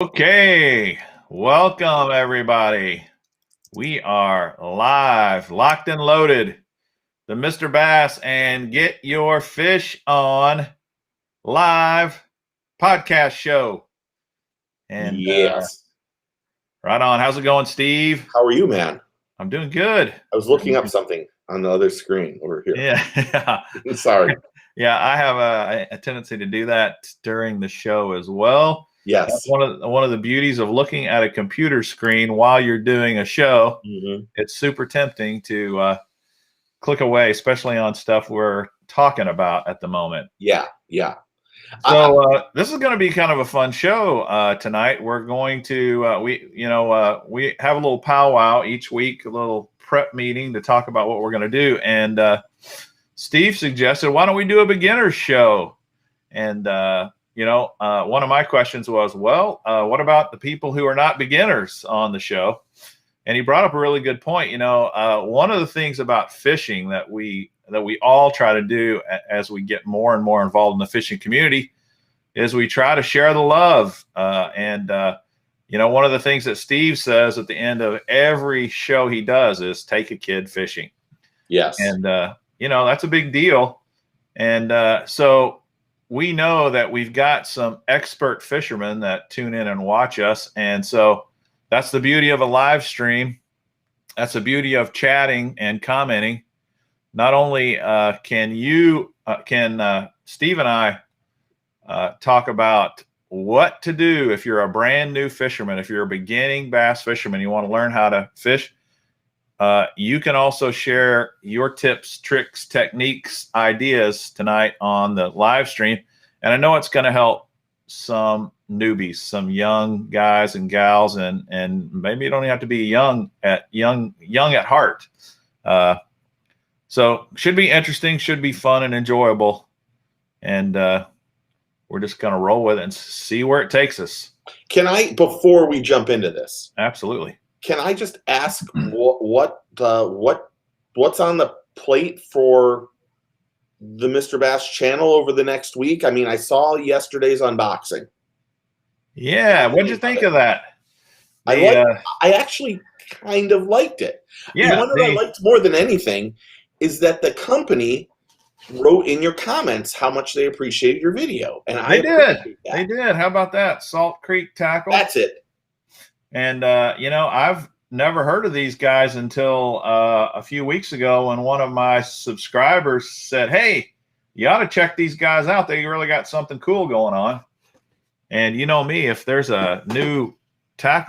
Okay, welcome everybody. We are live, locked and loaded. The Mr. Bass and Get Your Fish On live podcast show. And yes. Right on. How's it going, Steve? How are you, man? I'm doing good. I was looking up something on the other screen over here. Yeah. Sorry. Yeah, I have a tendency to do that during the show as well. Yes. That's one of the beauties of looking at a computer screen while you're doing a show. Mm-hmm. It's super tempting to click away, especially on stuff we're talking about at the moment. Yeah. So this is going to be kind of a fun show tonight. We're going to we have a little powwow each week, a little prep meeting to talk about what we're going to do. And Steve suggested, why don't we do a beginner's show? And one of my questions was, what about the people who are not beginners on the show? And he brought up a really good point. One of the things about fishing that we all try to do as we get more and more involved in the fishing community is we try to share the love. One of the things that Steve says at the end of every show he does is take a kid fishing. Yes. And, that's a big deal. And so we know that we've got some expert fishermen that tune in and watch us. And so that's the beauty of a live stream. That's the beauty of chatting and commenting. Not only can Steve and I talk about what to do if you're a brand new fisherman, if you're a beginning bass fisherman, you want to learn how to fish. You can also share your tips, tricks, techniques, ideas tonight on the live stream. And I know it's going to help some newbies, some young guys and gals, and maybe you don't even have to be young at heart. So should be interesting, should be fun and enjoyable. And we're just going to roll with it and see where it takes us. Can I, before we jump into this? Absolutely. Can I just ask what's on the plate for the Mr. Bass channel over the next week? I mean, I saw yesterday's unboxing. Yeah, what'd you think of that? I actually kind of liked it. Yeah, the one that I liked more than anything is that the company wrote in your comments how much they appreciated your video, and They did. How about that? Salt Creek Tackle. That's it. And I've never heard of these guys until a few weeks ago when one of my subscribers said, "Hey, you ought to check these guys out. They really got something cool going on." And you know me, if there's a new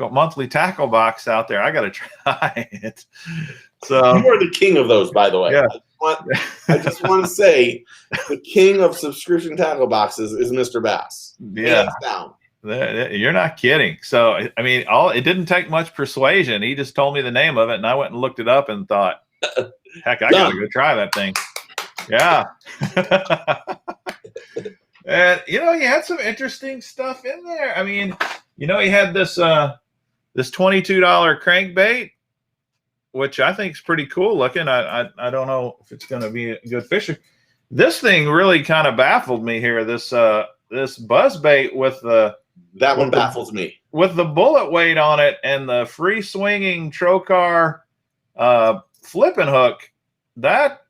monthly tackle box out there, I got to try it. So you are the king of those, by the way. Yeah. I just want to say the king of subscription tackle boxes is Mr. Bass. Yeah. Hands down. You're not kidding. So, I mean, it didn't take much persuasion. He just told me the name of it, and I went and looked it up and thought, heck, I got to go try that thing. Yeah. And, he had some interesting stuff in there. I mean, he had this $22 crankbait, which I think is pretty cool looking. I don't know if it's going to be a good fisher. This thing really kind of baffled me here. This buzz bait with the baffles me with the bullet weight on it and the free swinging trocar flipping hook. That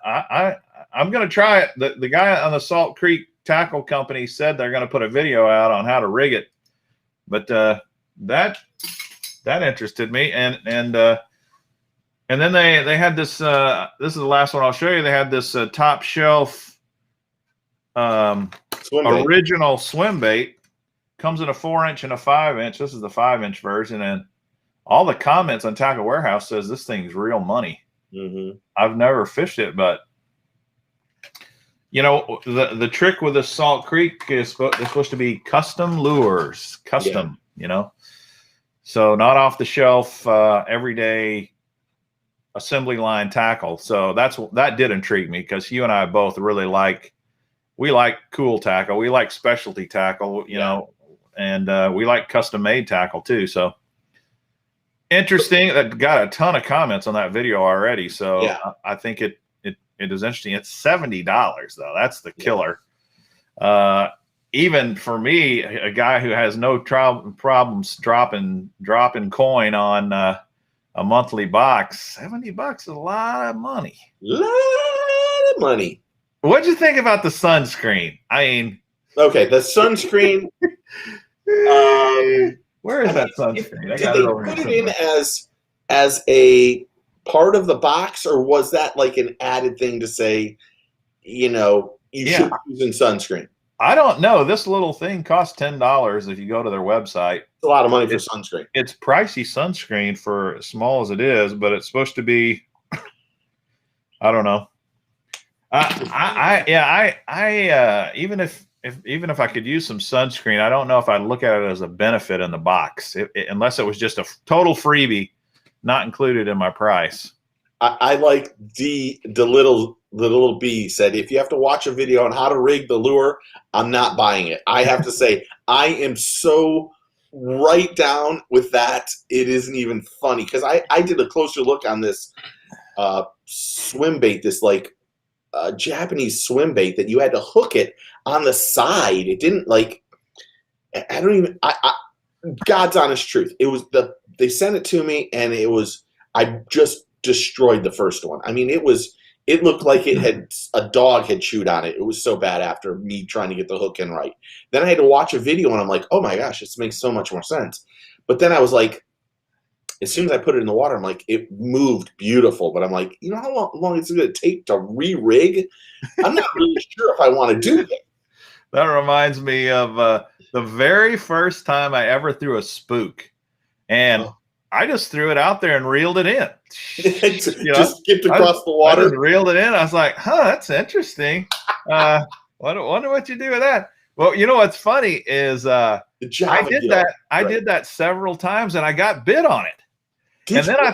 I'm going to try it. The guy on the Salt Creek Tackle Company said they're going to put a video out on how to rig it, but that interested me. And then they had this. This is the last one I'll show you. They had this top shelf original swim bait. Comes in a 4-inch and a 5-inch. This is the 5-inch version, and all the comments on Tackle Warehouse says this thing's real money. Mm-hmm. I've never fished it, but the trick with the Salt Creek is supposed to be custom lures, so not off the shelf, everyday assembly line tackle. So that did intrigue me because you and I both really like cool tackle. We like specialty tackle, and we like custom made tackle too. So interesting. That got a ton of comments on that video already. So yeah. I think it is interesting. It's $70 though. That's the killer. even for me, a guy who has no problems dropping coin on a monthly box, $70 is a lot of money. Lot of money. What'd you think about the sunscreen? I mean, okay, the sunscreen. Where is that sunscreen? Did they put it in as a part of the box, or was that like an added thing to say, you should be using sunscreen? I don't know. This little thing costs $10 if you go to their website. It's a lot of money for sunscreen. It's pricey sunscreen for as small as it is, but it's supposed to be. I don't know. Even if I could use some sunscreen, I don't know if I'd look at it as a benefit in the box, unless it was just a total freebie, not included in my price. I like the little bee said, if you have to watch a video on how to rig the lure, I'm not buying it. I have to say, I am so right down with that. It isn't even funny, because I did a closer look on this Swimbait, this like Japanese Swimbait that you had to hook it on the side. It didn't like, I don't even, God's honest truth. It was they sent it to me, and it was, I just destroyed the first one. I mean, it looked like a dog had chewed on it. It was so bad after me trying to get the hook in right. Then I had to watch a video, and I'm like, oh my gosh, this makes so much more sense. But then I was like, as soon as I put it in the water, I'm like, it moved beautiful. But I'm like, you know how long it's going to take to re-rig? I'm not really sure if I want to do that. That reminds me of the very first time I ever threw a spook. And I just threw it out there and reeled it in. Just skipped across the water. I just reeled it in. I was like, that's interesting. Wonder what you do with that. Well, you know what's funny is I did that several times, and I got bit on it. I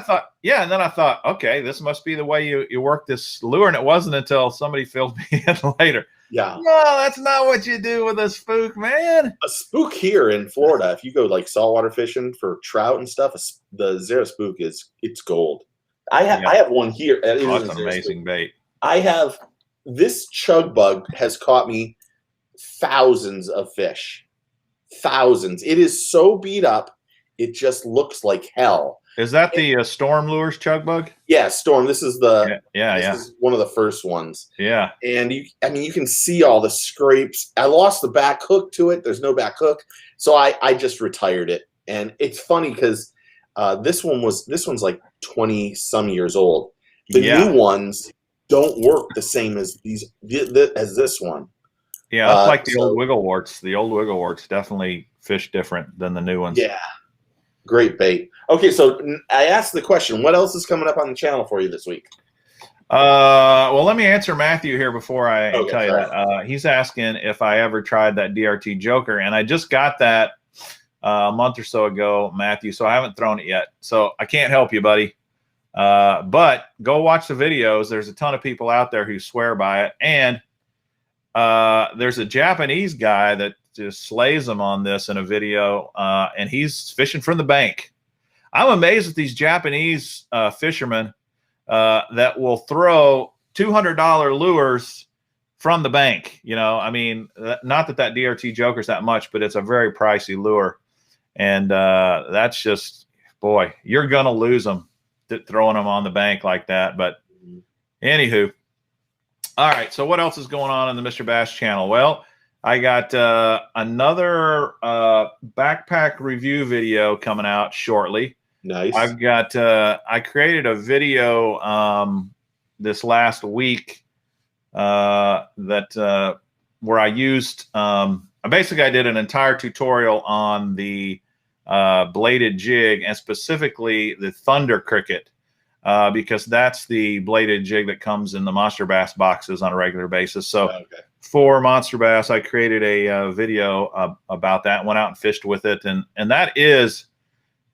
thought, okay, this must be the way you work this lure. And it wasn't until somebody filled me in later. Yeah. No, that's not what you do with a spook, man. A spook here in Florida, if you go like saltwater fishing for trout and stuff, the Zara spook it's gold. I have one here. That's an amazing bait. I have this chug bug has caught me thousands of fish. Thousands. It is so beat up, it just looks like hell. Is that the Storm Lures chug bug? Yeah, Storm. This is this is one of the first ones. Yeah. And you can see all the scrapes. I lost the back hook to it. There's no back hook. So I just retired it. And it's funny because this one's like 20 some years old. The new ones don't work the same as as this one. Yeah, that's like the old wiggle warts. The old wiggle warts definitely fish different than the new ones. Yeah. Great bait. Okay, so I asked the question, what else is coming up on the channel for you this week? Well, let me answer Matthew here before I tell you that. He's asking if I ever tried that DRT Joker, and I just got that a month or so ago, Matthew, so I haven't thrown it yet. So I can't help you, buddy. But go watch the videos. There's a ton of people out there who swear by it. And there's a Japanese guy that just slays them on this in a video, and he's fishing from the bank. I'm amazed at these Japanese fishermen that will throw $200 lures from the bank. I mean, not that DRT Joker's that much, but it's a very pricey lure. And that's just, boy, you're going to lose them throwing them on the bank like that. But anywho, all right, so what else is going on in the Mr. Bass channel? Well, I got another backpack review video coming out shortly. Nice. I've got I created a video this last week that where I used I did an entire tutorial on the bladed jig, and specifically the Thunder Cricket, because that's the bladed jig that comes in the Monster Bass boxes on a regular basis. So for Monster Bass, I created a video about that, went out and fished with it, and that is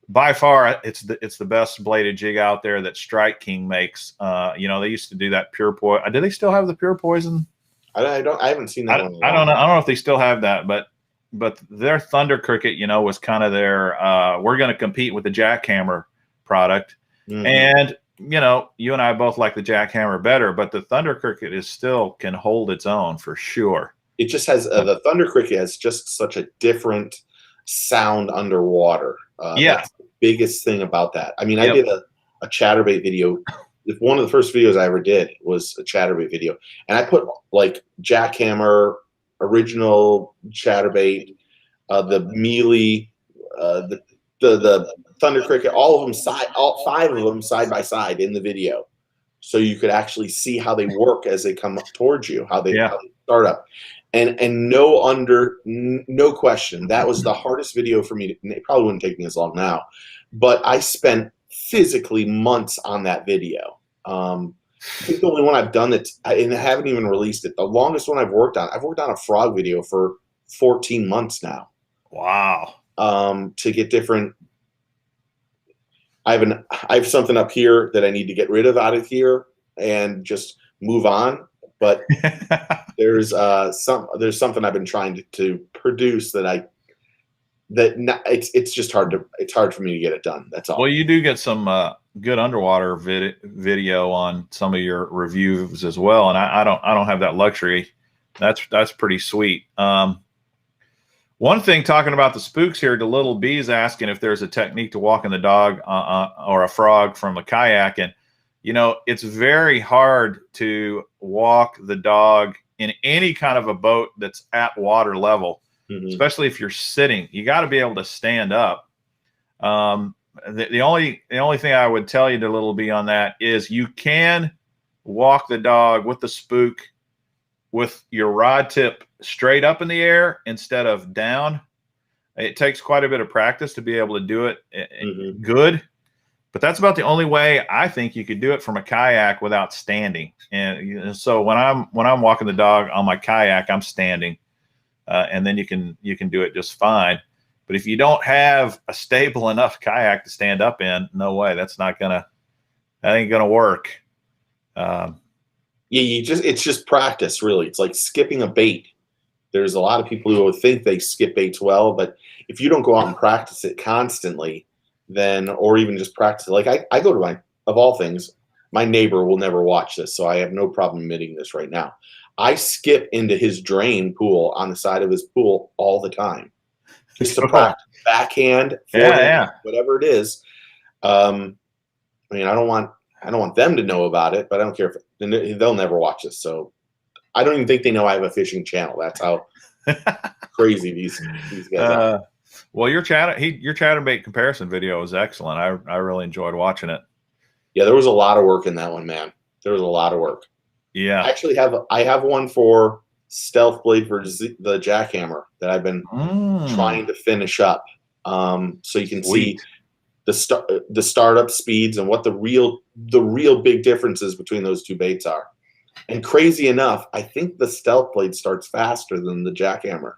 by far it's the best bladed jig out there that Strike King makes. They used to do that Pure Poison. Do they still have the Pure Poison? I haven't seen that one. I don't know if they still have that, but their Thunder Cricket, was kind of their we're going to compete with the Jackhammer product. Mm-hmm. And you and I both like the Jackhammer better, but the Thunder Cricket still can hold its own for sure. it just has the Thunder Cricket has just such a different sound underwater. Yeah. That's the biggest thing about that. I mean, I Yep. did a Chatterbait video. One of the first videos I ever did was a Chatterbait video, and I put like jackhammer, original Chatterbait, the mealy, the Thunder Cricket, all 5 of them side by side in the video, so you could actually see how they work as they come up towards you, how they start up. And no question, that was the hardest video for me. It probably wouldn't take me as long now, but I spent physically months on that video. I think the only one I've done that, and I haven't even released it. The longest one I've worked on a frog video for 14 months now. Wow. To get different. I have something up here that I need to get rid of out of here and just move on. But there's something I've been trying to produce it's just hard for me to get it done. That's all. Well, you do get some good underwater video on some of your reviews as well, and I don't have that luxury. That's pretty sweet. One thing, talking about the spooks here, the little bee's asking if there's a technique to walking the dog or a frog from a kayak. And, you know, it's very hard to walk the dog in any kind of a boat that's at water level, especially if you're sitting. You got to be able to stand up. The only thing I would tell you, the little bee, on that is you can walk the dog with the spook with your rod tip straight up in the air instead of down. It takes quite a bit of practice to be able to do it good, but that's about the only way I think you could do it from a kayak without standing. And so when I'm walking the dog on my kayak, I'm standing, and then you can do it just fine. But if you don't have a stable enough kayak to stand up in, no way, that ain't gonna work. Yeah, it's just practice, really. It's like skipping a bait. There's a lot of people who think they skip baits well, but if you don't go out and practice it constantly, then, or even just practice it, like I go to of all things, my neighbor will never watch this, so I have no problem admitting this right now. I skip into his drain pool on the side of his pool all the time, just to practice backhand, forehand, whatever it is. I mean, I don't want them to know about it, but I don't care if they'll never watch this. So I don't even think they know I have a fishing channel. That's how crazy these guys are. Well, your Chatterbait comparison video was excellent. I really enjoyed watching it. Yeah, there was a lot of work in that one, man. There was a lot of work. Yeah. I have one for Stealth Blade for the jackhammer that I've been trying to finish up. So you can see the startup speeds and what the real big differences between those two baits are. And crazy enough, I think the Stealth Blade starts faster than the jackhammer,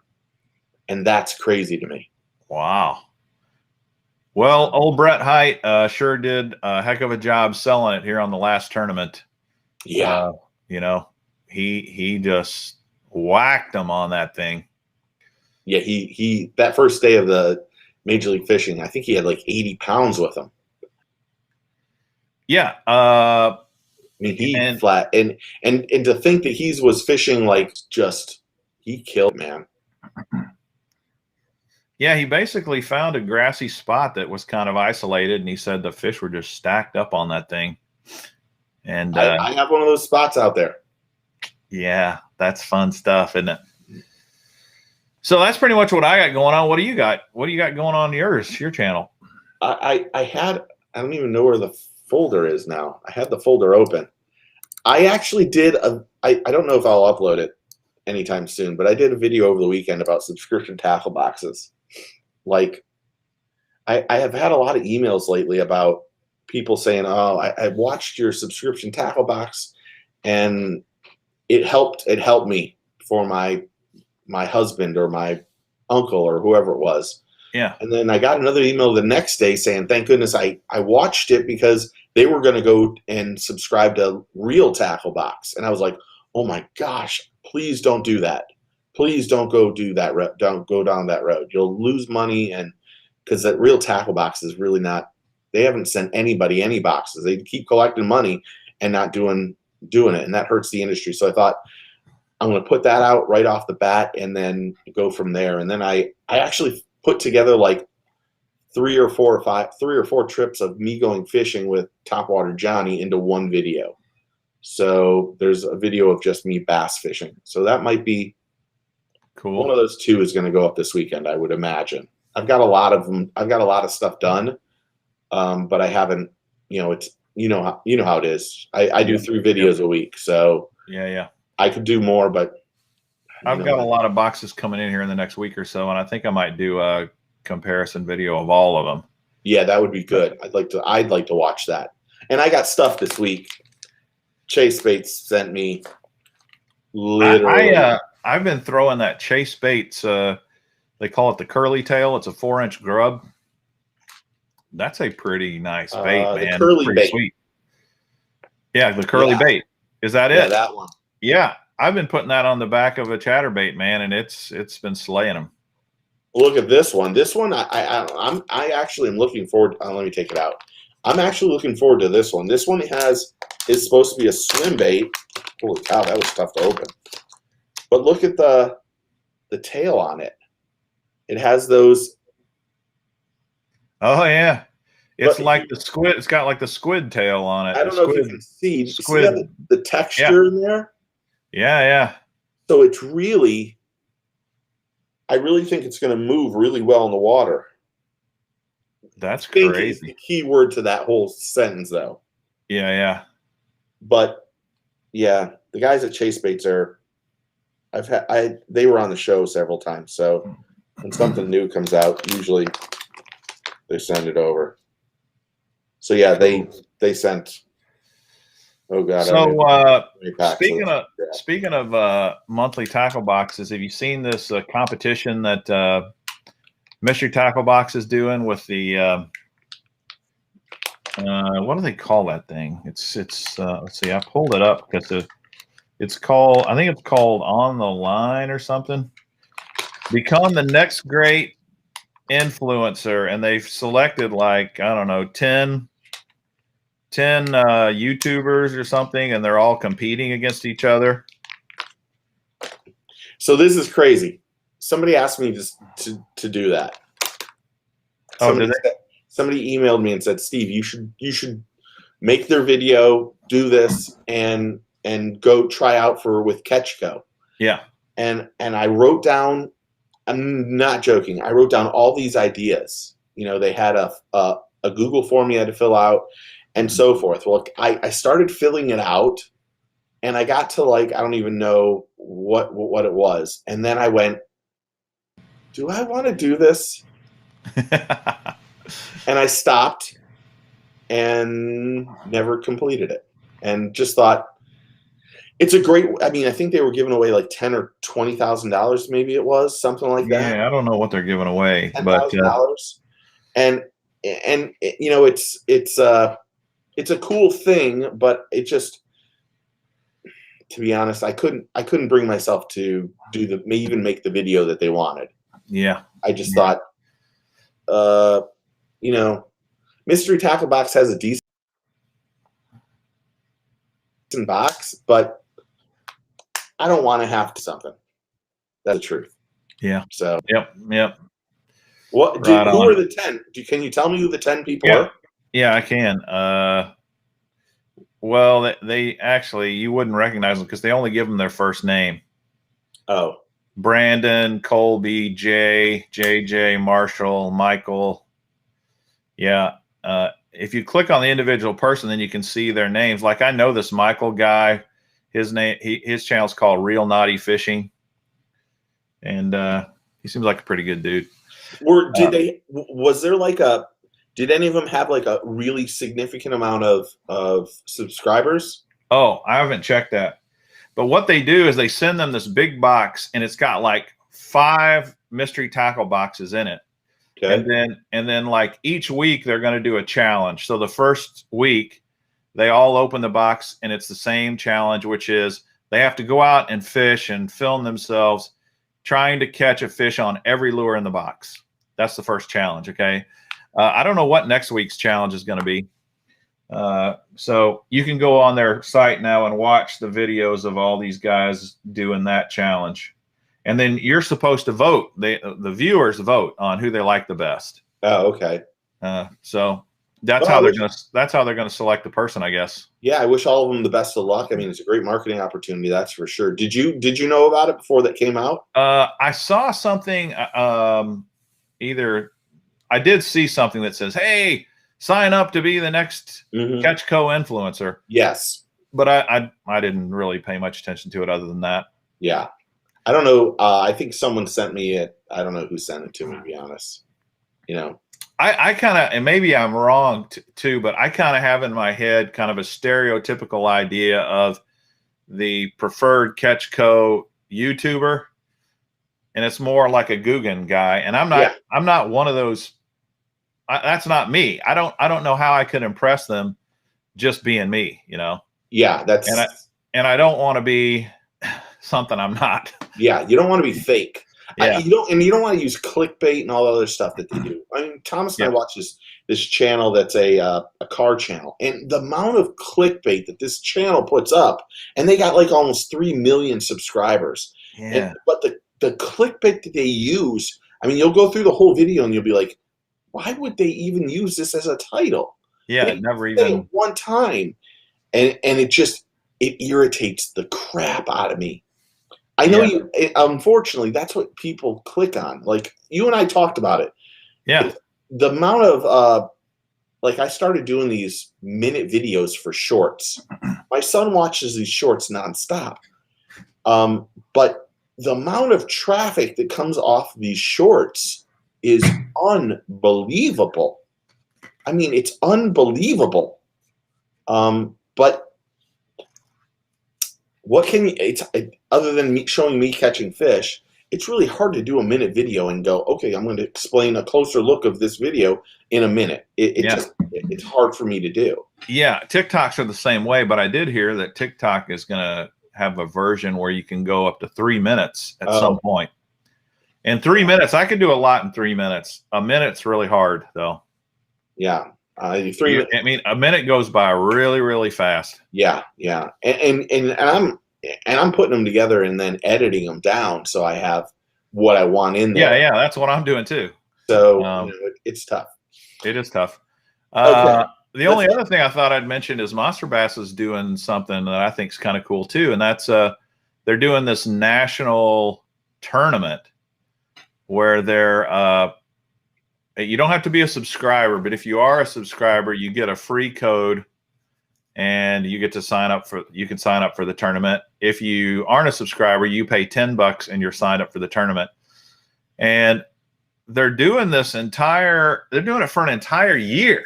and that's crazy to me. Wow. Well, old Brett Height sure did a heck of a job selling it here on the last tournament. Yeah. You know, he just whacked them on that thing. Yeah, he that first day of the Major League Fishing, I think he had like 80 pounds with him. Yeah. I mean, flat. And to think that he was fishing like he killed, man. Yeah, he basically found a grassy spot that was kind of isolated, and he said the fish were just stacked up on that thing. And I have one of those spots out there. Yeah, that's fun stuff, isn't it? So that's pretty much what I got going on. What do you got? What do you got going on your channel? I don't even know where the folder is now. I had the folder open. I actually did I don't know if I'll upload it anytime soon, but I did a video over the weekend about subscription tackle boxes. Like, I have had a lot of emails lately about people saying, "Oh, I watched your subscription tackle box, and it helped me for my husband or my uncle or whoever it was." Yeah. And then I got another email the next day saying, "Thank goodness I watched it, because they were going to go and subscribe to Real Tackle Box." And I was like, "Oh my gosh, please don't do that. Please don't go do that. Don't go down that road. You'll lose money." And because that Real Tackle Box is really not, they haven't sent anybody any boxes. They keep collecting money and not doing it. And that hurts the industry. So I thought, I'm going to put that out right off the bat and then go from there. And then I actually put together like 3 or 4 trips of me going fishing with Topwater Johnny into one video. So there's a video of just me bass fishing. So that might be cool. One of those 2 is going to go up this weekend, I would imagine. I've got a lot of them. I've got a lot of stuff done, but I haven't. It's how it is. I do 3 videos a week, so yeah. I could do more, but I've got a lot of boxes coming in here in the next week or so, and I think I might do a comparison video of all of them. Yeah, that would be good. I'd like to watch that. And I got stuff this week. Chase Baits sent me literally. I've been throwing that Chase Baits. They call it the curly tail. It's a 4-inch grub. That's a pretty nice bait, man. The curly bait. Sweet. Yeah, the curly bait. Is that it? Yeah, that one. Yeah, I've been putting that on the back of a chatterbait, man, and it's been slaying them. Look at this one. This one, I actually am looking forward. Let me take it out. I'm actually looking forward to this one. This one is supposed to be a Swimbait. Holy cow, that was tough to open. But look at the tail on it. It has those. Oh yeah, it's like the squid. It's got like the squid tail on it. I don't know if you can see. Squid. See the texture in there? Yeah. So it's really, I really think it's going to move really well in the water. That's crazy. Is the key word to that whole sentence, though. Yeah. But yeah, the guys at Chase Baits they were on the show several times. So when something new comes out, usually they send it over. So yeah, they sent. Oh god. So speaking of monthly tackle boxes, have you seen this competition that Mystery Tackle Box is doing with the what do they call that thing? It's let's see, I pulled it up because it's called, I think it's called On the Line or something. Become the next great influencer, and they've selected like, I don't know, 10 YouTubers or something, and they're all competing against each other. So this is crazy. Somebody asked me to do that. Somebody emailed me and said, Steve, you should make their video, do this, and go try out with Ketchco. Yeah. And I wrote down, I'm not joking, I wrote down all these ideas. They had a Google form you had to fill out and so forth. Well, I started filling it out, and I got to I don't even know what it was. And then I went, do I want to do this? And I stopped and never completed it, and just thought it's a great. I mean, I think they were giving away like $10,000 or $20,000, maybe it was something like that. Yeah, I don't know what they're giving away, but $10,000, and it's a cool thing, but it just, to be honest, I couldn't bring myself to even make the video that they wanted. Yeah, I just thought, Mystery Tackle Box has a decent box, but I don't want to have to something. That's the truth. Yeah. So. Yep. What? Who are the 10? Can you tell me who the 10 people are? Yeah, I can. Well, they actually, you wouldn't recognize them because they only give them their first name. Oh. Brandon, Colby, Jay, JJ, Marshall, Michael. Yeah. If you click on the individual person, then you can see their names. Like, I know this Michael guy. His channel's called Real Naughty Fishing, and he seems like a pretty good dude. Did any of them have like a really significant amount of subscribers? Oh, I haven't checked that. But what they do is they send them this big box, and it's got like 5 mystery tackle boxes in it. Okay. And then like each week they're going to do a challenge. So the first week they all open the box, and it's the same challenge, which is they have to go out and fish and film themselves trying to catch a fish on every lure in the box. That's the first challenge. Okay. I don't know what next week's challenge is going to be, So you can go on their site now and watch the videos of all these guys doing that challenge. And then you're supposed to vote. The viewers vote on who they like the best. Oh, okay. So that's how they're gonna select the person, I guess. Yeah, I wish all of them the best of luck. I mean, it's a great marketing opportunity, that's for sure. Did you know about it before that came out? I saw something. Either I did see something that says, "Hey, sign up to be the next Catch Co influencer." Yes, but I didn't really pay much attention to it other than that. Yeah, I don't know. I think someone sent me it. I don't know who sent it to me, to be honest. You know, I kind of, and maybe I'm wrong too, but I kind of have in my head kind of a stereotypical idea of the preferred Catch Co YouTuber, and it's more like a Guggen guy. And I'm not one of those. That's not me. I don't know how I could impress them just being me, you know? Yeah, that's, and I don't want to be something I'm not. Yeah, you don't want to be fake. Yeah. You don't want to use clickbait and all the other stuff that they do. I mean, Thomas and I watch this channel that's a car channel, and the amount of clickbait that this channel puts up, and they got like almost 3 million subscribers. Yeah. But the clickbait that they use, I mean, you'll go through the whole video and you'll be like, why would they even use this as a title? Yeah, they never even one time, and it irritates the crap out of me. I know unfortunately, that's what people click on. Like, you and I talked about it. Yeah. The amount of, like, I started doing these minute videos for shorts. My son watches these shorts nonstop. But the amount of traffic that comes off these shorts is unbelievable. I mean, it's unbelievable. But what can you, other than me showing me catching fish, it's really hard to do a minute video and go, okay, I'm going to explain a closer look of this video in a minute. It's hard for me to do. Yeah, TikToks are the same way, but I did hear that TikTok is going to have a version where you can go up to 3 minutes at some point. In 3 minutes, I could do a lot in 3 minutes. A minute's really hard, though. Yeah. I mean, a minute goes by really, really fast. Yeah, yeah, and I'm putting them together and then editing them down so I have what I want in there. Yeah, that's what I'm doing too. So it's tough. It is tough. Okay. The only other thing I thought I'd mention is Monster Bass is doing something that I think is kind of cool too, and that's they're doing this national tournament where they're you don't have to be a subscriber, but if you are a subscriber, you get a free code and you get to sign up for the tournament. If you aren't a subscriber, you pay $10 and you're signed up for the tournament. And they're doing it for an entire year.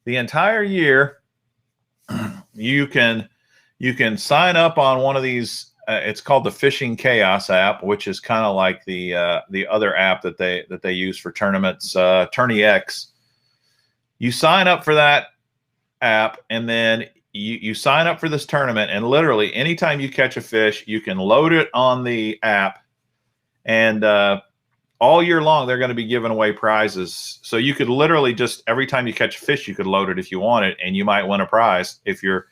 The entire year, you can sign up on one of these. It's called the Fishing Chaos app, which is kind of like the other app that they use for tournaments, Tourney X. You sign up for that app, and then you sign up for this tournament, and literally anytime you catch a fish, you can load it on the app, and all year long they're going to be giving away prizes. So you could literally just every time you catch a fish, you could load it if you want it, and you might win a prize if you're.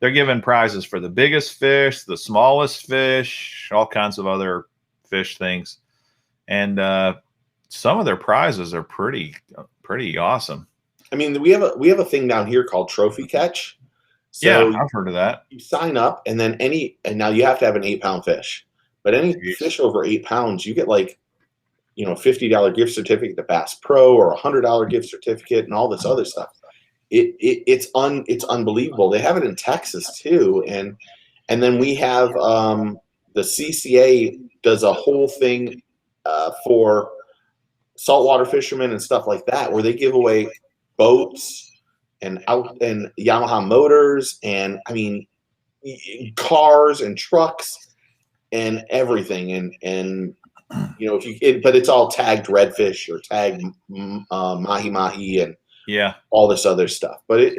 They're giving prizes for the biggest fish, the smallest fish, all kinds of other fish things. And some of their prizes are pretty awesome. I mean, we have a thing down here called Trophy Catch. So yeah, I've heard of that. You sign up, and then and now you have to have an 8-pound fish. But any fish over 8 pounds, you get like, $50 gift certificate to Bass Pro or $100 gift certificate and all this other stuff. It's unbelievable. They have it in Texas too, and then we have the CCA does a whole thing for saltwater fishermen and stuff like that, where they give away boats and Yamaha motors and cars and trucks and everything, and but it's all tagged redfish or tagged mahi mahi and. Yeah, all this other stuff, but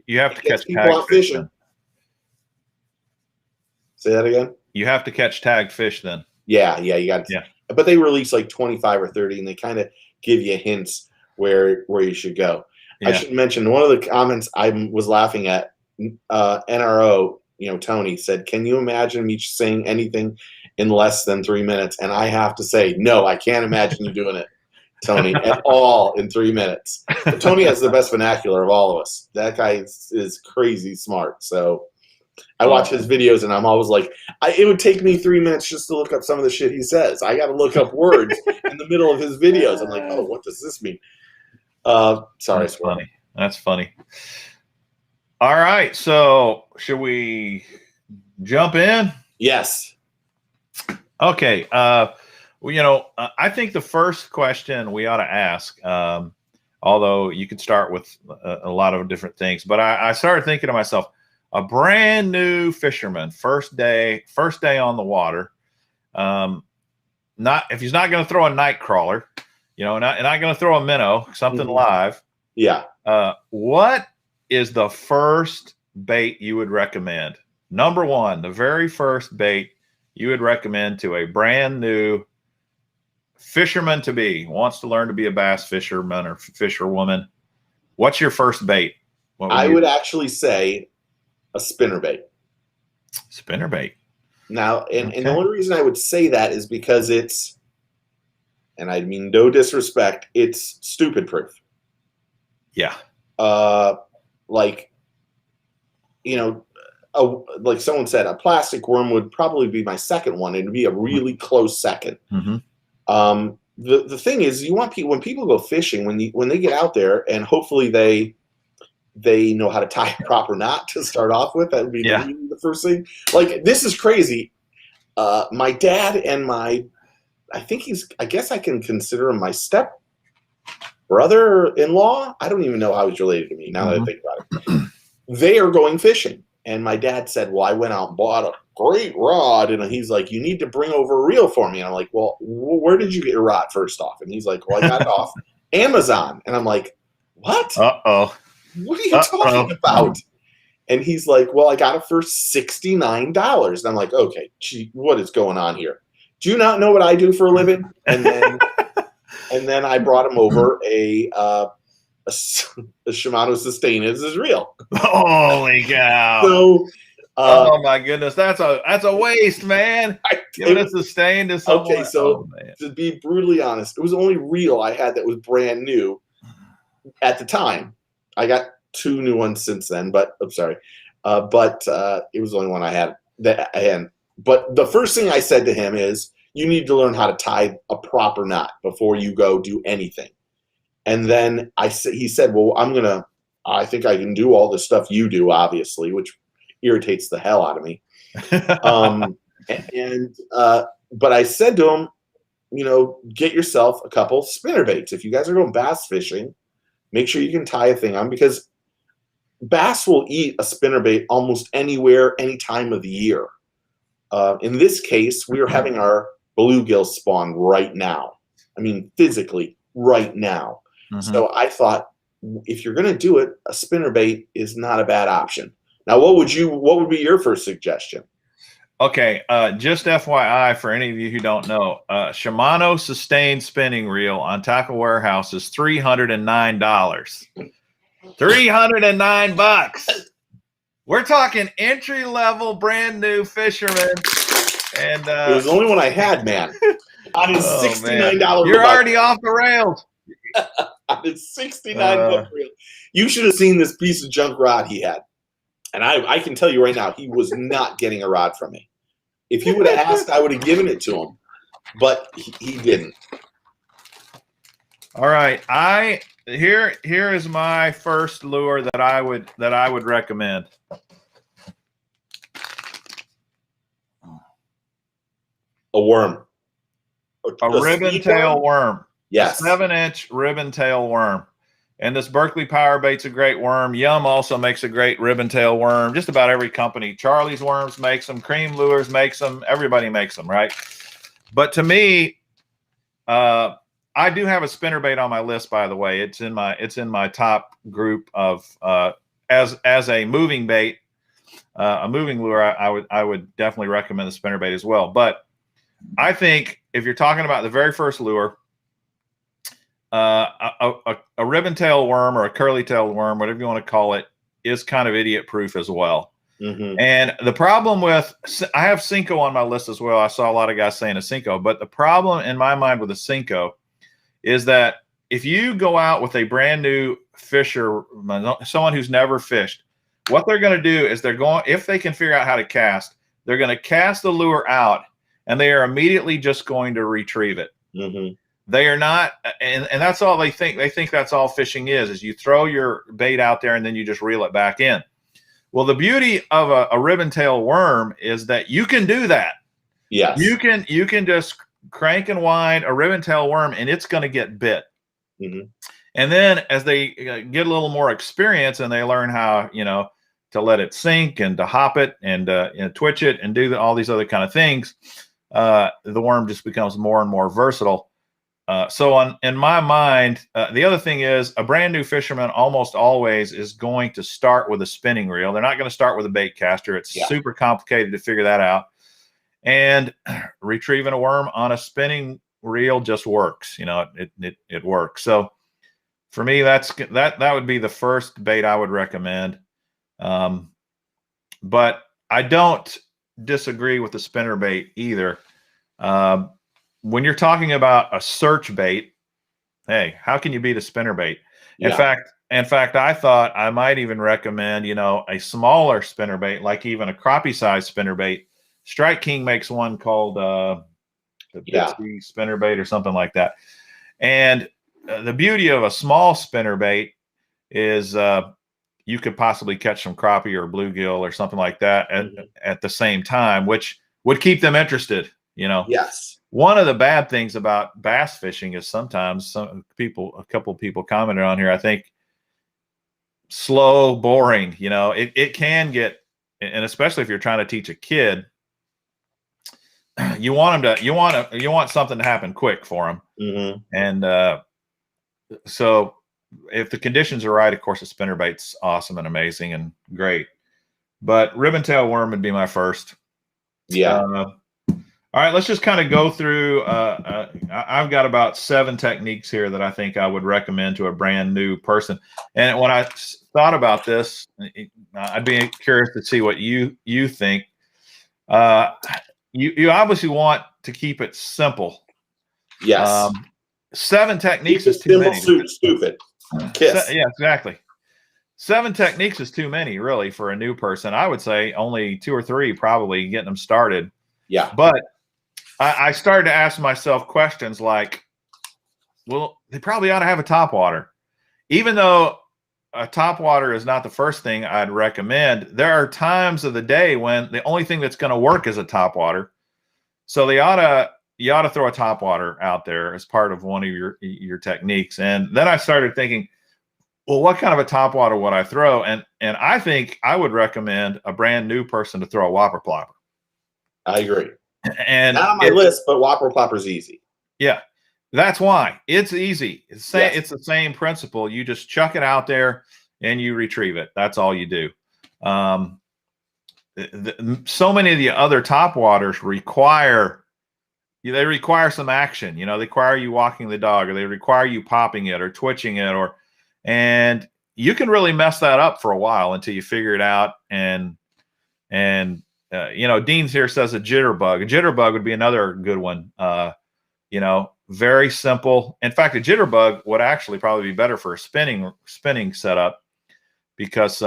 you have to catch tagged fish. Then. Say that again. You have to catch tagged fish then. Yeah, you got. Yeah, but they release like 25 or 30, and they kind of give you hints where you should go. I should mention one of the comments I was laughing at. NRO, Tony said, "Can you imagine me saying anything in less than 3 minutes?" And I have to say, no, I can't imagine you doing it, Tony, at all in 3 minutes. But Tony has the best vernacular of all of us. That guy is crazy smart. So I watch his videos, and I'm always like, it would take me 3 minutes just to look up some of the shit he says. I got to look up words in the middle of his videos. I'm like, oh, what does this mean? Sorry, that's funny. That's funny. All right, so should we jump in? Yes. Okay. I think the first question we ought to ask, although you could start with a lot of different things, but I started thinking to myself, a brand new fisherman, first day on the water, if he's not going to throw a night crawler, not going to throw a minnow, something live. Yeah. What is the first bait you would recommend? Number one, the very first bait you would recommend to a brand new fisherman to be, wants to learn to be a bass fisherman or fisherwoman. What's your first bait? I would actually say a spinnerbait. Spinnerbait. Now, and the only reason I would say that is because it's, and I mean no disrespect, it's stupid proof. Yeah. Like someone said, a plastic worm would probably be my second one. It'd be a really close second. The thing is, you want people, when people go fishing, when they get out there, and hopefully they know how to tie a proper knot to start off with. That would be really the first thing. Like, this is crazy. My dad and I guess I can consider him my step brother-in-law. I don't even know how he's related to me now that I think about it. They are going fishing. And my dad said, well, I went out and bought a great rod. And he's like, you need to bring over a reel for me. And I'm like, well, where did you get your rod first off? And he's like, well, I got it off Amazon. And I'm like, what? Uh-oh. What are you talking about? And he's like, well, I got it for $69. And I'm like, okay, gee, what is going on here? Do you not know what I do for a living? And then I brought him over a Shimano Sustain. This is real. Holy cow! So, oh my goodness, that's a waste, man. Giving a Sustain to someone. Okay, so to be brutally honest, it was the only reel I had that was brand new at the time. I got 2 new ones since then, but I'm sorry, but it was the only one I had that I had. But the first thing I said to him is, you need to learn how to tie a proper knot before you go do anything. And then he said, well, I think I can do all the stuff you do, obviously, which irritates the hell out of me. But I said to him, get yourself a couple spinnerbaits. If you guys are going bass fishing, make sure you can tie a thing on, because bass will eat a spinnerbait almost anywhere, any time of the year. In this case, we are having our bluegill spawn right now. I mean, physically right now. So I thought, if you're going to do it, a spinnerbait is not a bad option. Now, what would be your first suggestion? Okay, just FYI for any of you who don't know, Shimano Sustain spinning reel on Tackle Warehouse is $309. $309. We're talking entry level, brand new fisherman, and it was the only one I had, man. On his $69. You're already off the rails. On his $69 reel. You should have seen this piece of junk rod he had. And I can tell you right now, he was not getting a rod from me. If he would have asked, I would have given it to him. But he didn't. All right. Here is my first lure that I would recommend. A worm. A ribbon tail worm. Yes. 7-inch ribbon tail worm. And this Berkeley Power Bait's a great worm. Yum also makes a great ribbon tail worm. Just about every company. Charlie's Worms makes them. Cream Lures makes them. Everybody makes them, right? But to me, I do have a spinnerbait on my list, by the way. It's in my top group of as a moving bait, a moving lure. I would definitely recommend the spinnerbait as well. But I think if you're talking about the very first lure, a ribbon-tailed worm or a curly-tailed worm, whatever you want to call it, is kind of idiot-proof as well. Mm-hmm. And the problem with, I have Cinco on my list as well. I saw a lot of guys saying a Cinco, but the problem in my mind with a Cinco is that if you go out with a brand new fisher, someone who's never fished, what they're going to do is if they can figure out how to cast, they're going to cast the lure out and they are immediately just going to retrieve it. Mm-hmm. They are not, and that's all they think. They think that's all fishing is you throw your bait out there and then you just reel it back in. Well, the beauty of a ribbon-tailed worm is that you can do that. Yes. You can just crank and wind a ribbon-tailed worm and it's going to get bit. Mm-hmm. And then as they get a little more experience and they learn how, to let it sink and to hop it and twitch it and do all these other kind of things, the worm just becomes more and more versatile. So in my mind, the other thing is a brand new fisherman almost always is going to start with a spinning reel. They're not going to start with a bait caster. It's super complicated to figure that out. And retrieving a worm on a spinning reel just works. It works. So for me, that would be the first bait I would recommend. But I don't disagree with the spinner bait either. When you're talking about a search bait, hey, how can you beat a spinner bait? In fact, I thought I might even recommend, a smaller spinner bait, like even a crappie size spinner bait. Strike King makes one called the Bitsy spinner bait or something like that. And the beauty of a small spinner bait is you could possibly catch some crappie or bluegill or something like that at the same time, which would keep them interested. Yes. One of the bad things about bass fishing is sometimes a couple of people commented on here, I think, slow, boring. It can get, and especially if you're trying to teach a kid, you want something to happen quick for them. Mm-hmm. And so if the conditions are right, of course, a spinnerbait's awesome and amazing and great. But ribbon-tailed worm would be my first. Yeah. All right, let's just kind of go through. I've got about 7 techniques here that I think I would recommend to a brand new person. And when I thought about this, I'd be curious to see what you think. You obviously want to keep it simple. Yes. 7 techniques is too many. Stupid. Kiss. Yeah, exactly. 7 techniques is too many, really, for a new person. I would say only 2 or 3 probably getting them started. Yeah. But I started to ask myself questions like, well, they probably ought to have a topwater. Even though a topwater is not the first thing I'd recommend, there are times of the day when the only thing that's going to work is a topwater. So you ought to throw a topwater out there as part of one of your techniques. And then I started thinking, well, what kind of a topwater would I throw? And I think I would recommend a brand new person to throw a whopper plopper. I agree. And not on my list, but whopper plopper's easy. Yeah. That's why it's easy. It's the same principle. You just chuck it out there and you retrieve it. That's all you do. So many of the other topwaters require some action. They require you walking the dog, or they require you popping it or twitching it, and you can really mess that up for a while until you figure it out. And Dean's here says a jitterbug. A jitterbug would be another good one. Very simple. In fact, a jitterbug would actually probably be better for a spinning setup because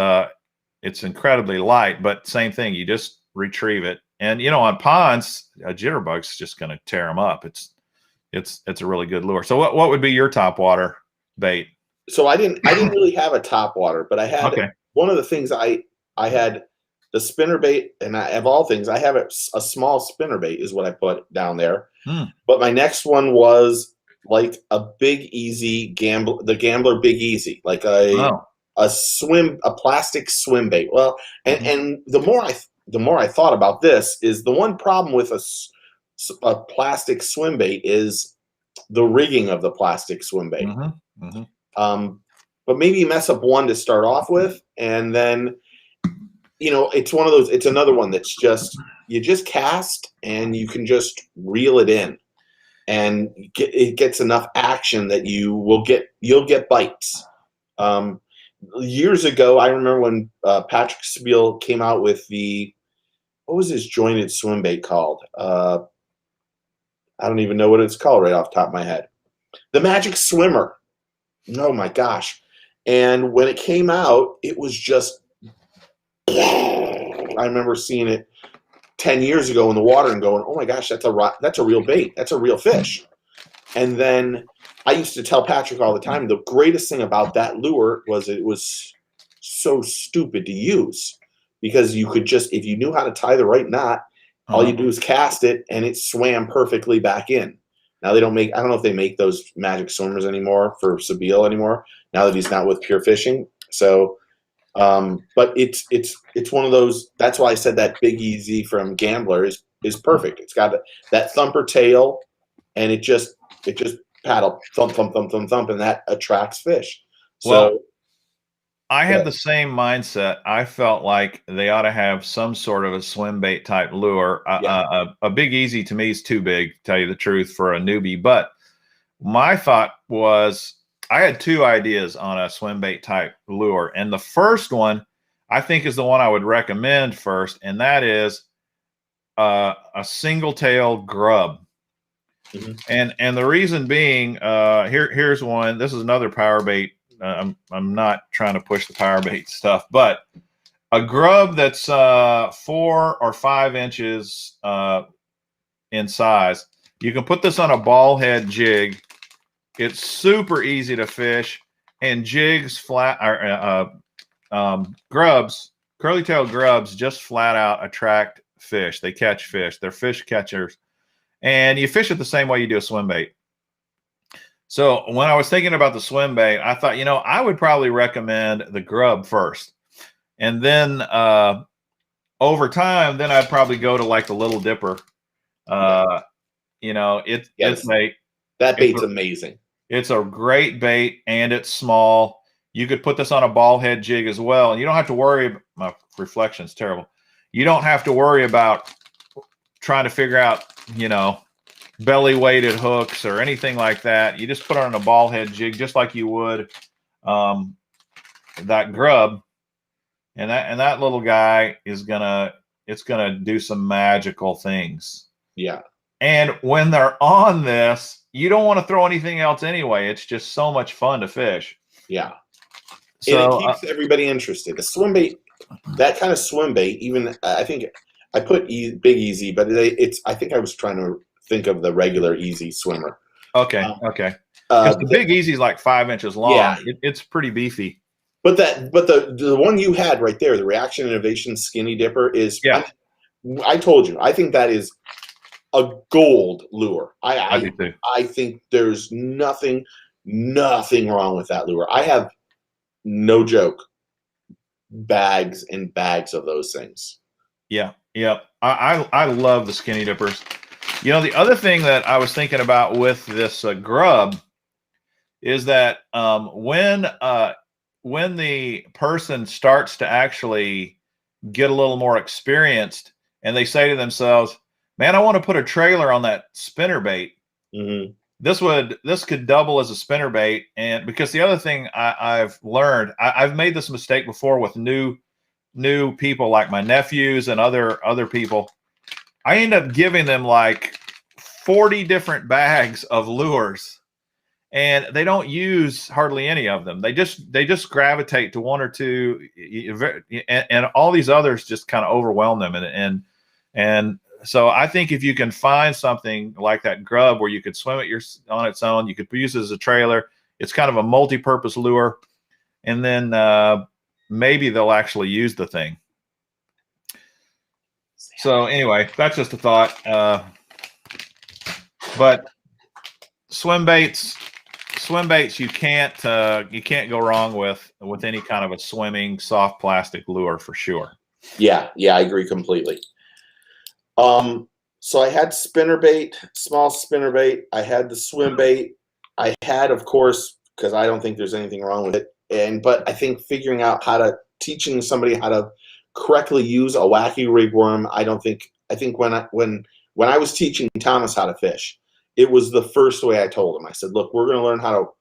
it's incredibly light. But same thing, you just retrieve it. And on ponds, a jitterbug's just going to tear them up. It's a really good lure. So what would be your topwater bait? So I didn't really have a topwater, but I had one of the things I had. The spinnerbait, and of all things, I have a small spinnerbait is what I put down there. But my next one was like a Big Easy the Gambler Big Easy, like a plastic swim bait. Well, and the more I thought about this, is the one problem with a plastic swim bait is the rigging of the plastic swim bait. But maybe you mess up one to start off with, and then it's one of those. It's another one that's you just cast and you can just reel it in. and it gets enough action that you'll get bites. Years ago, I remember when Patrick Spiel came out with what was his jointed swim bait called? I don't even know what it's called right off the top of my head. The Magic Swimmer. Oh my gosh. And when it came out, it was just, I remember seeing it 10 years ago in the water and going, oh my gosh, that's a real bait. That's a real fish. And then I used to tell Patrick all the time, the greatest thing about that lure was it was so stupid to use, because you could just, if you knew how to tie the right knot, all you do is cast it and it swam perfectly back in. Now I don't know if they make those Magic Swimmers anymore for Sabile anymore, now that he's not with Pure Fishing. So, but it's one of those, that's why I said that Big Easy from Gambler is perfect. It's got that thumper tail, and it just paddle thump, thump, thump, thump, thump, and that attracts fish. So well, I had the same mindset. I felt like they ought to have some sort of a swim bait type lure. A Big Easy to me is too big, to tell you the truth, for a newbie. But my thought was, I had two ideas on a swim bait type lure. And the first one, I think, is the one I would recommend first. And that is a single tail grub. Mm-hmm. And the reason being, here's one. This is another power bait. I'm not trying to push the power bait stuff, but a grub that's 4 or 5 inches in size. You can put this on a ball head jig. It's super easy to fish, and jigs grubs, curly tailed grubs, just flat out attract fish. They catch fish. They're fish catchers, and you fish it the same way you do a swim bait. So when I was thinking about the swim bait, I thought, I would probably recommend the grub first. And then over time, then I'd probably go to like the Little Dipper. That bait's amazing. It's a great bait, and it's small. You could put this on a ball head jig as well. And you don't have to worry. My reflection's terrible. You don't have to worry about trying to figure out, belly weighted hooks or anything like that. You just put it on a ball head jig just like you would that grub, and that little guy is gonna do some magical things. Yeah. And when they're on this, you don't want to throw anything else anyway. It's just so much fun to fish. Yeah. So and it keeps everybody interested. A swim bait, that kind of swim bait, even I think I put Big Easy, but I think I was trying to think of the regular Easy Swimmer. Okay. Because the Big Easy is like 5 inches long. Yeah. It's pretty beefy. But the one you had right there, the Reaction Innovation Skinny Dipper, is, I told you, I think that is a gold lure. I do too. I think there's nothing wrong with that lure. I have, no joke, bags and bags of those things. Yeah. I love the Skinny Dippers. The other thing that I was thinking about with this grub is that when the person starts to actually get a little more experienced, and they say to themselves, man, I want to put a trailer on that spinnerbait. Mm-hmm. This could double as a spinnerbait. And because the other thing I've learned, I've made this mistake before with new people like my nephews and other people. I end up giving them like 40 different bags of lures, and they don't use hardly any of them. They just gravitate to one or two, and all these others just kind of overwhelm them. And so I think if you can find something like that grub where you could swim it on its own, you could use it as a trailer. It's kind of a multi-purpose lure, and then maybe they'll actually use the thing. So anyway, that's just a thought. But swim baits, you can't go wrong with any kind of a swimming soft plastic lure for sure. Yeah, I agree completely. So I had spinnerbait, small spinnerbait. I had the swim bait. I had, of course, because I don't think there's anything wrong with it. But I think figuring out teaching somebody how to correctly use a Wacky rig worm. I think when I was teaching Thomas how to fish, it was the first way I told him. I said, look, you're going to learn how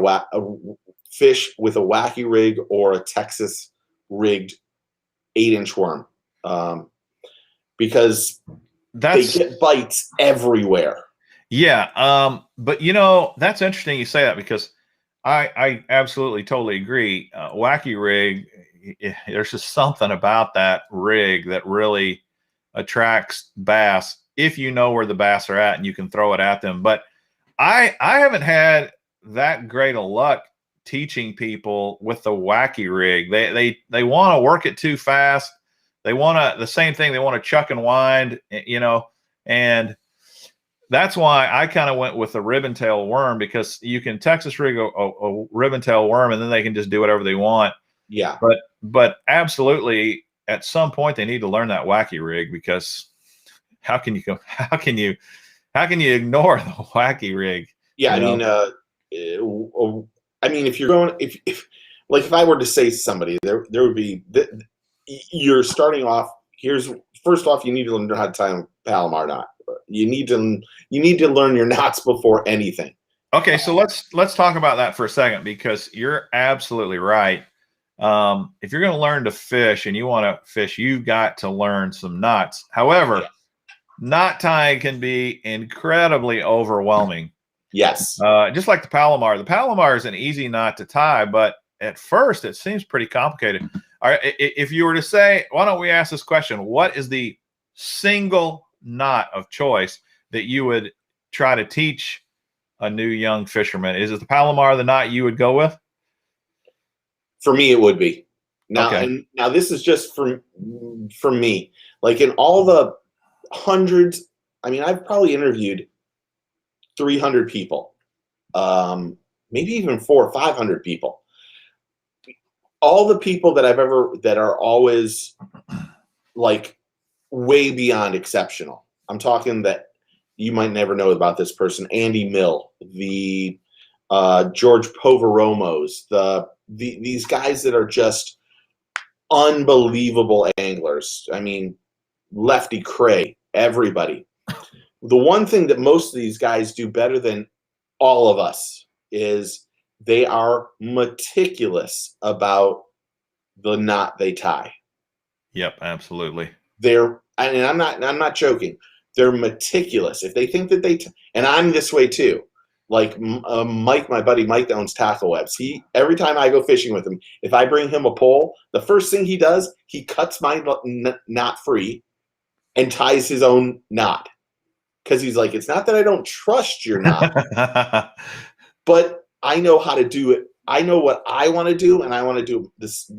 to fish with a Wacky rig or a Texas rigged 8-inch worm. Because they get bites everywhere. Yeah. But that's interesting you say that, because I absolutely totally agree. Wacky rig, there's just something about that rig that really attracts bass if you know where the bass are at and you can throw it at them. But I haven't had that great of luck teaching people with the Wacky rig. They want to work it too fast. They want to, the same thing, they want to chuck and wind, and that's why I kind of went with the ribbon tail worm, because you can Texas rig a ribbon tail worm and then they can just do whatever they want. Yeah. But absolutely, at some point they need to learn that Wacky rig, because how can you ignore the Wacky rig? Yeah. I mean, if you're going, if I were to say to somebody, there would be, you're starting off, first off, you need to learn how to tie a Palomar knot. You need to learn your knots before anything. Okay, so let's talk about that for a second, because you're absolutely right. If you're going to learn to fish and you want to fish, you've got to learn some knots. However, knot tying can be incredibly overwhelming. Yes. Just like the Palomar. The Palomar is an easy knot to tie, but at first it seems pretty complicated. All right, if you were to say, why don't we ask this question? What is the single knot of choice that you would try to teach a new young fisherman? Is it the Palomar, the knot you would go with? For me, it would be. Now, okay. And now this is just for me. Like, in all the hundreds, I mean, I've probably interviewed 300 people, maybe even 400 or 500 people. All the people that that are always like way beyond exceptional. I'm talking that you might never know about this person. Andy Mill, the George Poveromos, these guys that are just unbelievable anglers. I mean, Lefty Cray, everybody. The one thing that most of these guys do better than all of us is they are meticulous about the knot they tie. Yep, absolutely. And I'm not joking. They're meticulous. If they think that and I'm this way too. Like Mike, my buddy Mike that owns Tackle Webs. Every time I go fishing with him, if I bring him a pole, the first thing he does, he cuts my knot free and ties his own knot. Because he's like, it's not that I don't trust your knot, but I know how to do it. I know what I want to do, and I want to do this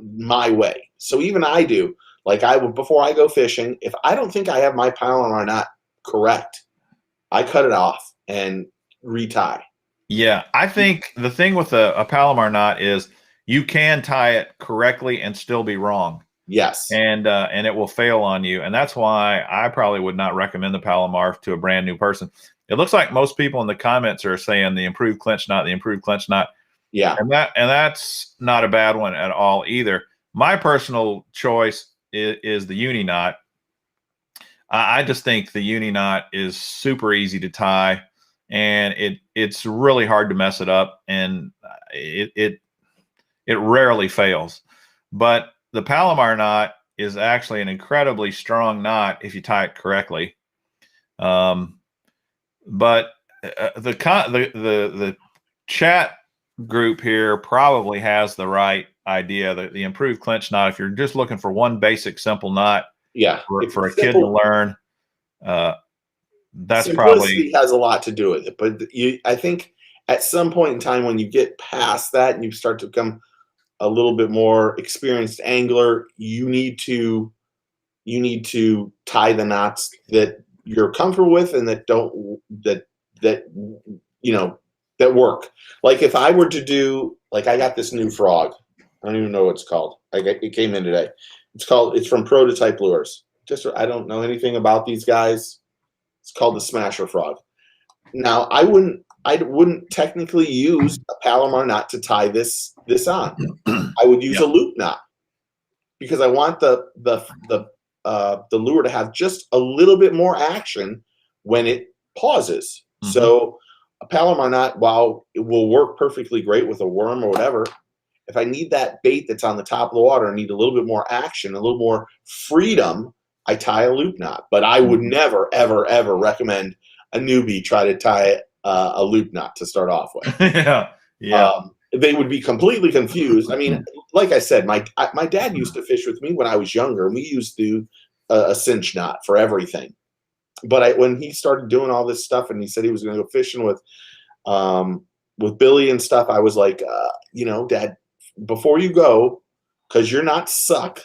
my way. So even I do. Like, before I go fishing, if I don't think I have my Palomar knot correct, I cut it off and retie. Yeah, I think the thing with a Palomar knot is you can tie it correctly and still be wrong. Yes. And it will fail on you. And that's why I probably would not recommend the Palomar to a brand new person. It looks like most people in the comments are saying the improved clinch knot, the improved clinch knot. Yeah. And that's not a bad one at all either. My personal choice is the uni knot. I just think the uni knot is super easy to tie, and it's really hard to mess it up, and it rarely fails. But the Palomar knot is actually an incredibly strong knot if you tie it correctly. But the chat group here probably has the right idea. The improved clinch knot, if you're just looking for one basic simple knot, yeah, for a kid to learn, that's simplicity probably has a lot to do with it. But I think at some point in time, when you get past that and you start to become a little bit more experienced angler, you need to tie the knots that you're comfortable with and that that work. Like, if I were to do, like, I got this new frog. I don't even know what it's called. It came in today. It's from Prototype Lures. I don't know anything about these guys. It's called the Smasher Frog. Now, I wouldn't technically use a Palomar knot to tie this on. I would use a loop knot, because I want the lure to have just a little bit more action when it pauses. Mm-hmm. So a Palomar knot, while it will work perfectly great with a worm or whatever, if I need that bait that's on the top of the water and need a little bit more action, a little more freedom, I tie a loop knot. But I would never, ever, ever recommend a newbie try to tie a loop knot to start off with. Yeah. They would be completely confused. I mean, like I said, my dad used to fish with me when I was younger, and we used to do a cinch knot for everything. But when he started doing all this stuff, and he said he was going to go fishing with Billy and stuff, I was like, Dad, before you go, because you're not suck,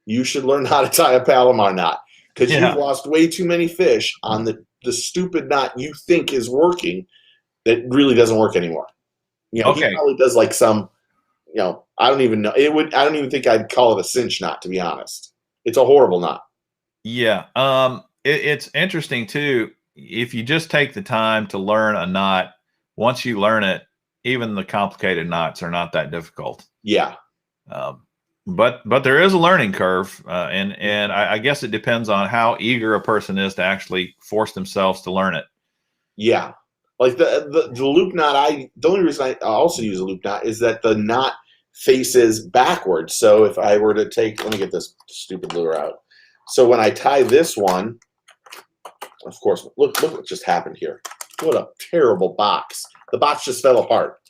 you should learn how to tie a Palomar knot, because you've lost way too many fish on the stupid knot you think is working that really doesn't work anymore. He probably does like some, I don't even know. I don't even think I'd call it a cinch knot, to be honest. It's a horrible knot. Yeah. It's interesting too. If you just take the time to learn a knot, once you learn it, even the complicated knots are not that difficult. Yeah. But there is a learning curve, and I guess it depends on how eager a person is to actually force themselves to learn it. Yeah. Like the loop knot, the only reason I also use a loop knot is that the knot faces backwards. So if I were to let me get this stupid lure out. So when I tie this one, of course, look what just happened here. What a terrible box. The box just fell apart.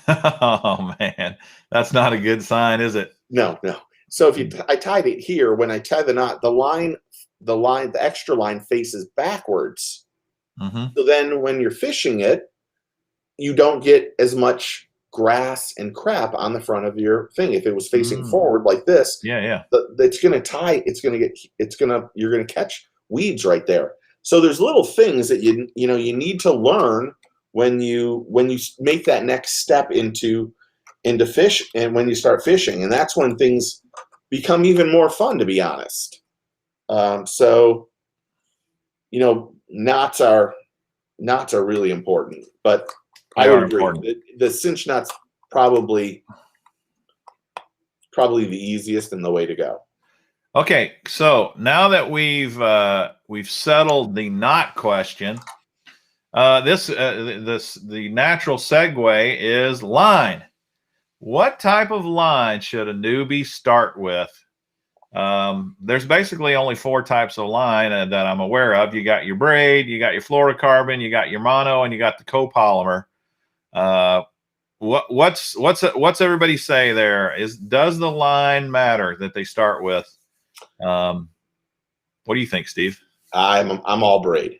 Oh man, that's not a good sign, is it? No. So I tied it here. When I tie the knot, the extra line faces backwards. Mm-hmm. So then when you're fishing it, you don't get as much grass and crap on the front of your thing. If it was facing forward like this, it's going to tie. You're going to catch weeds right there. So there's little things that you need to learn when you make that next step into fish, and when you start fishing, and that's when things become even more fun, to be honest. So knots are really important, but I would agree. The cinch knot's probably the easiest and the way to go. Okay, so now that we've settled the knot question, the natural segue is line. What type of line should a newbie start with? There's basically only 4 types of line that I'm aware of. You got your braid, you got your fluorocarbon, you got your mono, and you got the copolymer. What's everybody say there? Does the line matter that they start with? What do you think, Steve? I'm all braid.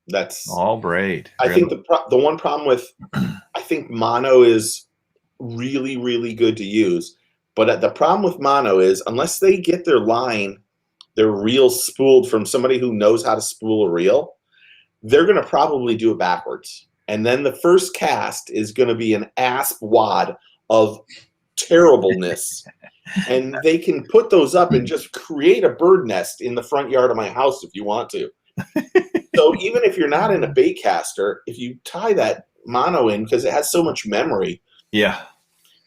That's all braid. I think the one problem with I think mono is really, really good to use. But the problem with mono is, unless they get their reel spooled from somebody who knows how to spool a reel, they're going to probably do it backwards. And then the first cast is going to be an asp wad of terribleness. And they can put those up and just create a bird nest in the front yard of my house if you want to. So even if you're not in a bait caster, if you tie that mono in, because it has so much memory. Yeah.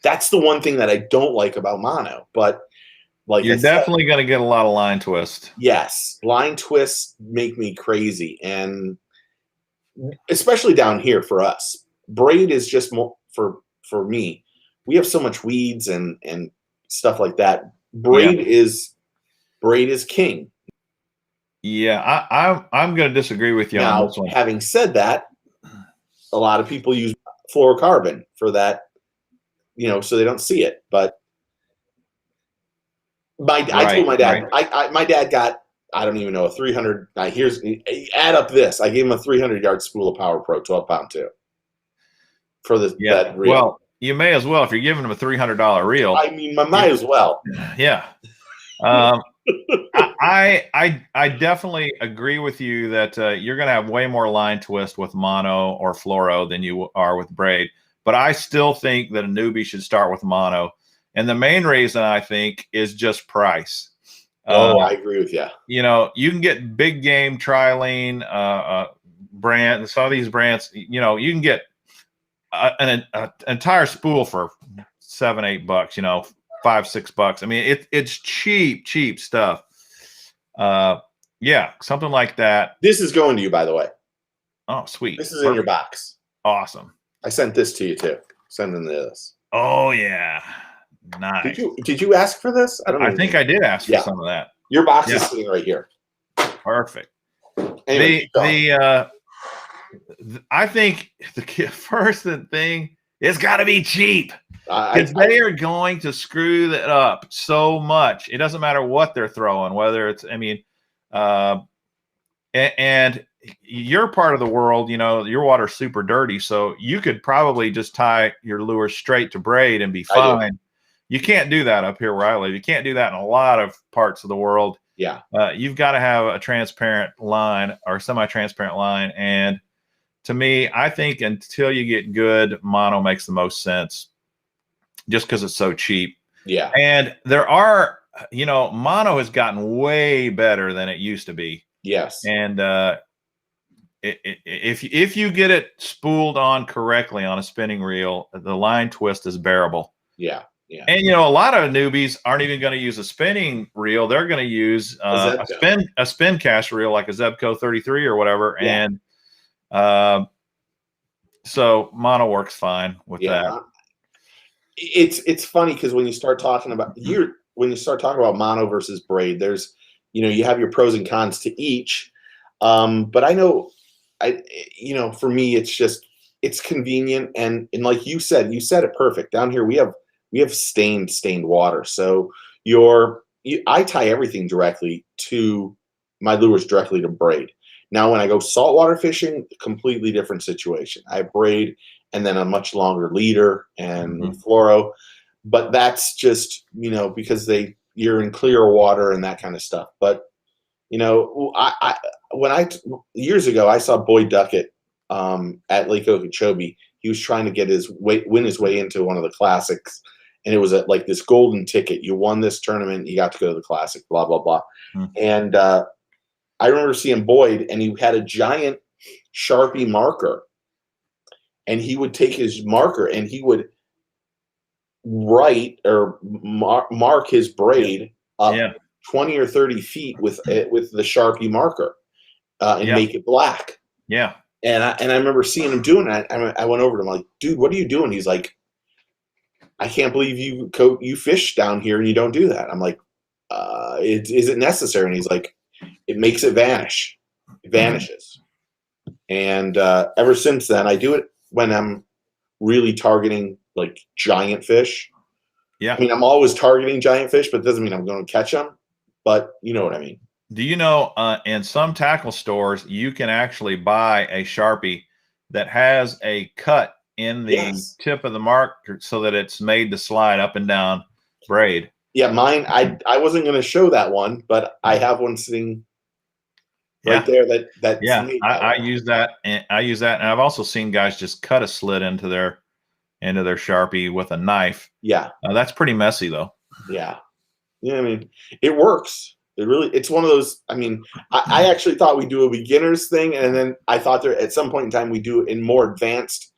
That's the one thing that I don't like about mono. But like you're definitely going to get a lot of line twist. Yes. Line twists make me crazy. And especially down here for us. Braid is just more for me. We have so much weeds and stuff like that. Braid is king. Yeah, I'm going to disagree with you on this one. Having said that, a lot of people use fluorocarbon for that, so they don't see it. But I told my dad, my dad got, I don't even know, a 300. Add up this. I gave him a 300-yard spool of Power Pro 12-pound too. For that reel. Well, you may as well if you're giving him a $300 reel. I mean, might as well. Yeah. I definitely agree with you that you're going to have way more line twist with mono or fluoro than you are with braid. But I still think that a newbie should start with mono. And the main reason, I think, is just price. I agree with you. You can get big game trilene brand. Some of these brands, you can get an entire spool for $7-8, $5-6. I mean, it's cheap stuff. Yeah, something like that. This is going to you, by the way. Oh, sweet. This is in your box. Awesome. I sent this to you too. Sending this. Oh yeah. Nice. Did you ask for this? I think I did ask for some of that. Your box is sitting right here. Perfect. Anyway, I think the first thing, it's got to be cheap. Because they are going to screw that up so much. It doesn't matter what they're throwing, whether it's, I mean, and your part of the world, you know, your water's super dirty, so you could probably just tie your lure straight to braid and be fine. You can't do that up here where I live. You can't do that in a lot of parts of the world. Yeah. You've got to have a transparent line or semi-transparent line. And to me, I think until you get good, mono makes the most sense just because it's so cheap. Yeah. And there are, you know, mono has gotten way better than it used to be. Yes. And if you get it spooled on correctly on a spinning reel, the line twist is bearable. Yeah. Yeah. And, you know, a lot of newbies aren't even going to use a spinning reel. They're going to use a spin cast reel like a Zebco 33 or whatever. Yeah. And so mono works fine with that. It's funny because when you start talking about mono versus braid, there's, you know, you have your pros and cons to each. But I know, for me, it's convenient. And like you said it perfect. Down here, we have stained water. So I tie everything directly to my lures, directly to braid. Now, when I go saltwater fishing, completely different situation. I braid and then a much longer leader and fluoro, but that's just, you know, because you're in clear water and that kind of stuff. But, you know, years ago, I saw Boyd Duckett at Lake Okeechobee. He was trying to win his way into one of the classics. And it was like this golden ticket. You won this tournament, you got to go to the classic, blah, blah, blah. And I remember seeing Boyd, and he had a giant Sharpie marker. And he would take his marker and he would write or mark his braid up 20 or 30 feet with the Sharpie marker and make it black. Yeah. And I remember seeing him doing that. I went over to him like, dude, what are you doing? He's like, I can't believe you fish down here and you don't do that. I'm like, is it necessary? And he's like, it makes it vanish. It vanishes. And ever since then, I do it when I'm really targeting like giant fish. Yeah. I mean, I'm always targeting giant fish, but it doesn't mean I'm going to catch them. But you know what I mean. Do you know, in some tackle stores, you can actually buy a Sharpie that has a cut in the tip of the marker so that it's made to slide up and down braid. Yeah, mine, I wasn't going to show that one, but I have one sitting right there. I use that, and I've also seen guys just cut a slit into their Sharpie with a knife. Yeah, that's pretty messy though. Yeah, I mean, it works. It's one of those. I mean, I actually thought we'd do a beginner's thing, and then I thought at some point in time we do it in more advanced,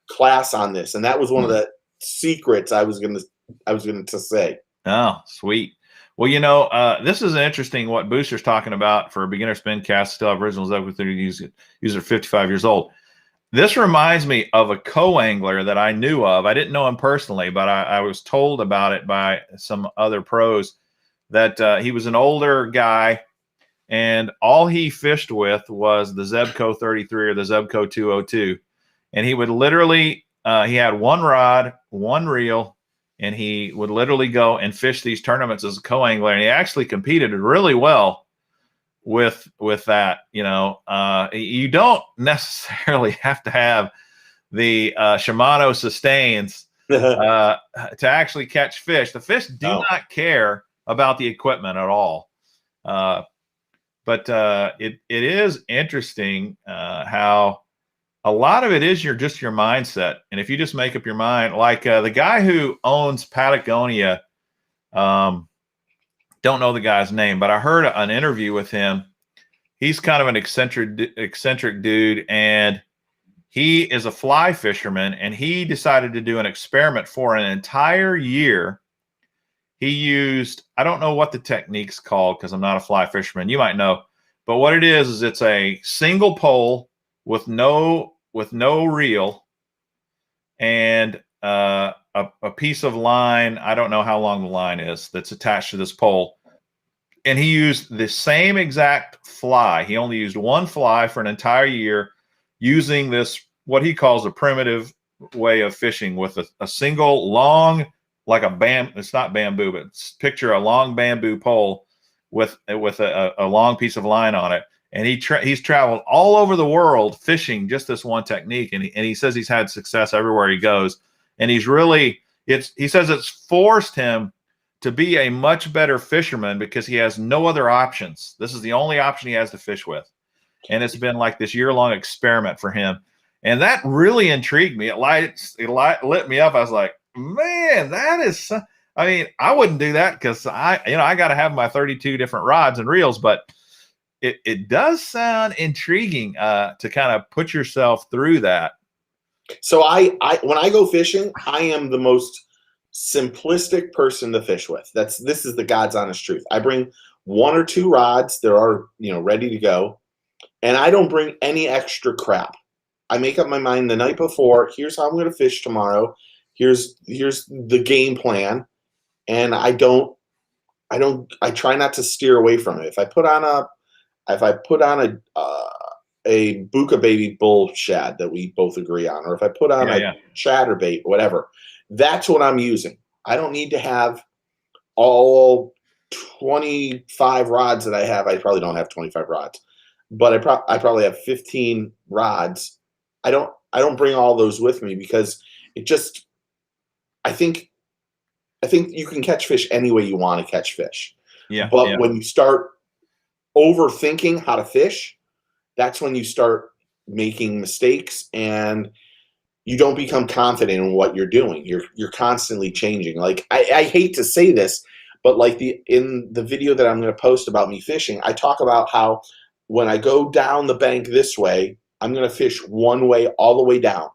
class on this, and that was one of the secrets I was going to say. Oh, sweet. Well, you know, this is interesting what Booster's talking about for a beginner spin cast. Still have originals up with their user 55 years old. This reminds me of a co-angler that I knew of. I didn't know him personally, but I was told about it by some other pros that he was an older guy, and all he fished with was the Zebco 33 or the Zebco 202. And he would literally, he had one rod, one reel, and he would literally go and fish these tournaments as a co-angler. And he actually competed really well with that. You know, you don't necessarily have to have the Shimano Sustains to actually catch fish. The fish do not care about the equipment at all. But it is interesting how a lot of it is just your mindset. And if you just make up your mind, like the guy who owns Patagonia, don't know the guy's name, but I heard an interview with him. He's kind of an eccentric dude, and he is a fly fisherman, and he decided to do an experiment for an entire year. He used, I don't know what the technique's called because I'm not a fly fisherman. You might know. But what it is it's a single pole with no reel and a piece of line. I don't know how long the line is that's attached to this pole. And he used the same exact fly. He only used one fly for an entire year using this, what he calls a primitive way of fishing, with a single long, like it's not bamboo, but picture a long bamboo pole with a long piece of line on it. And he's traveled all over the world fishing just this one technique. And he says he's had success everywhere he goes. And he says it's forced him to be a much better fisherman because he has no other options. This is the only option he has to fish with. And it's been like this year-long experiment for him. And that really intrigued me. It lit me up. I was like, man, that is, I mean, I wouldn't do that because I got to have my 32 different rods and reels, but it does sound intriguing to kind of put yourself through that. So when I go fishing, I am the most simplistic person to fish with. This is the God's honest truth. I bring 1 or 2 rods that are, ready to go, and I don't bring any extra crap. I make up my mind the night before. Here's how I'm going to fish tomorrow. Here's the game plan, and I try not to steer away from it. If I put on a Buka Baby bull shad that we both agree on, or if I put on a chatterbait, whatever, that's what I'm using. I don't need to have all 25 rods that I have. I probably don't have 25 rods, but I probably have 15 rods. I don't bring all those with me because I think you can catch fish any way you want to catch fish. Yeah. But when you start overthinking how to fish, that's when you start making mistakes and you don't become confident in what you're doing. You're constantly changing. Like I hate to say this, but like in the video that I'm going to post about me fishing, I talk about how when I go down the bank this way, I'm going to fish one way all the way down.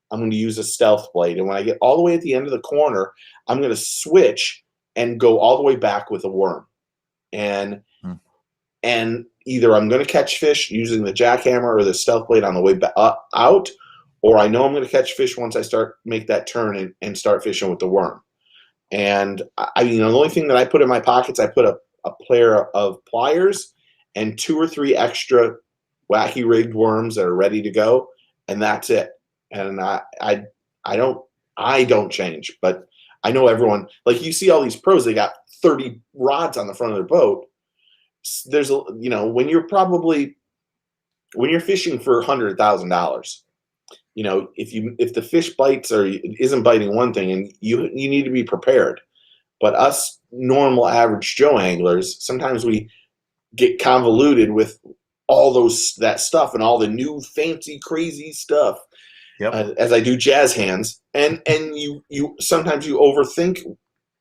I'm going to use a stealth blade. And when I get all the way at the end of the corner, I'm going to switch and go all the way back with a worm. And either I'm going to catch fish using the jackhammer or the stealth blade on the way out, or I know I'm going to catch fish once I make that turn and start fishing with the worm. And the only thing that I put in my pockets, I put a pair of pliers and 2 or 3 extra Wacky rigged worms that are ready to go, and that's it. And I don't change, but I know everyone, like you see all these pros, they got 30 rods on the front of their boat. There's when you're fishing for $100,000, if the fish bites or isn't biting one thing, and you need to be prepared. But us normal average Joe anglers, sometimes we get convoluted with all that stuff and all the new fancy crazy stuff. Yep. As I do jazz hands, and you sometimes you overthink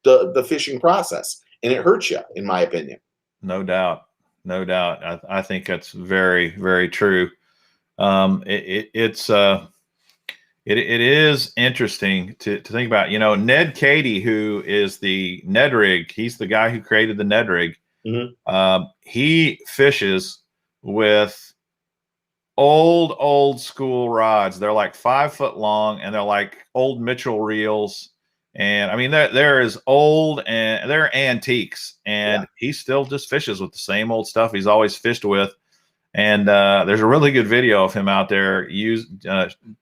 the fishing process, and it hurts you, in my opinion. No doubt. I think that's very, very true. It is interesting to think about. Ned Cady, who is the Ned rig, he's the guy who created the Ned rig. Mm-hmm. He fishes with old school rods. They're like 5 foot long, and they're like old Mitchell reels. And I mean, they're as old and they're antiques, and he still just fishes with the same old stuff he's always fished with. And there's a really good video of him out there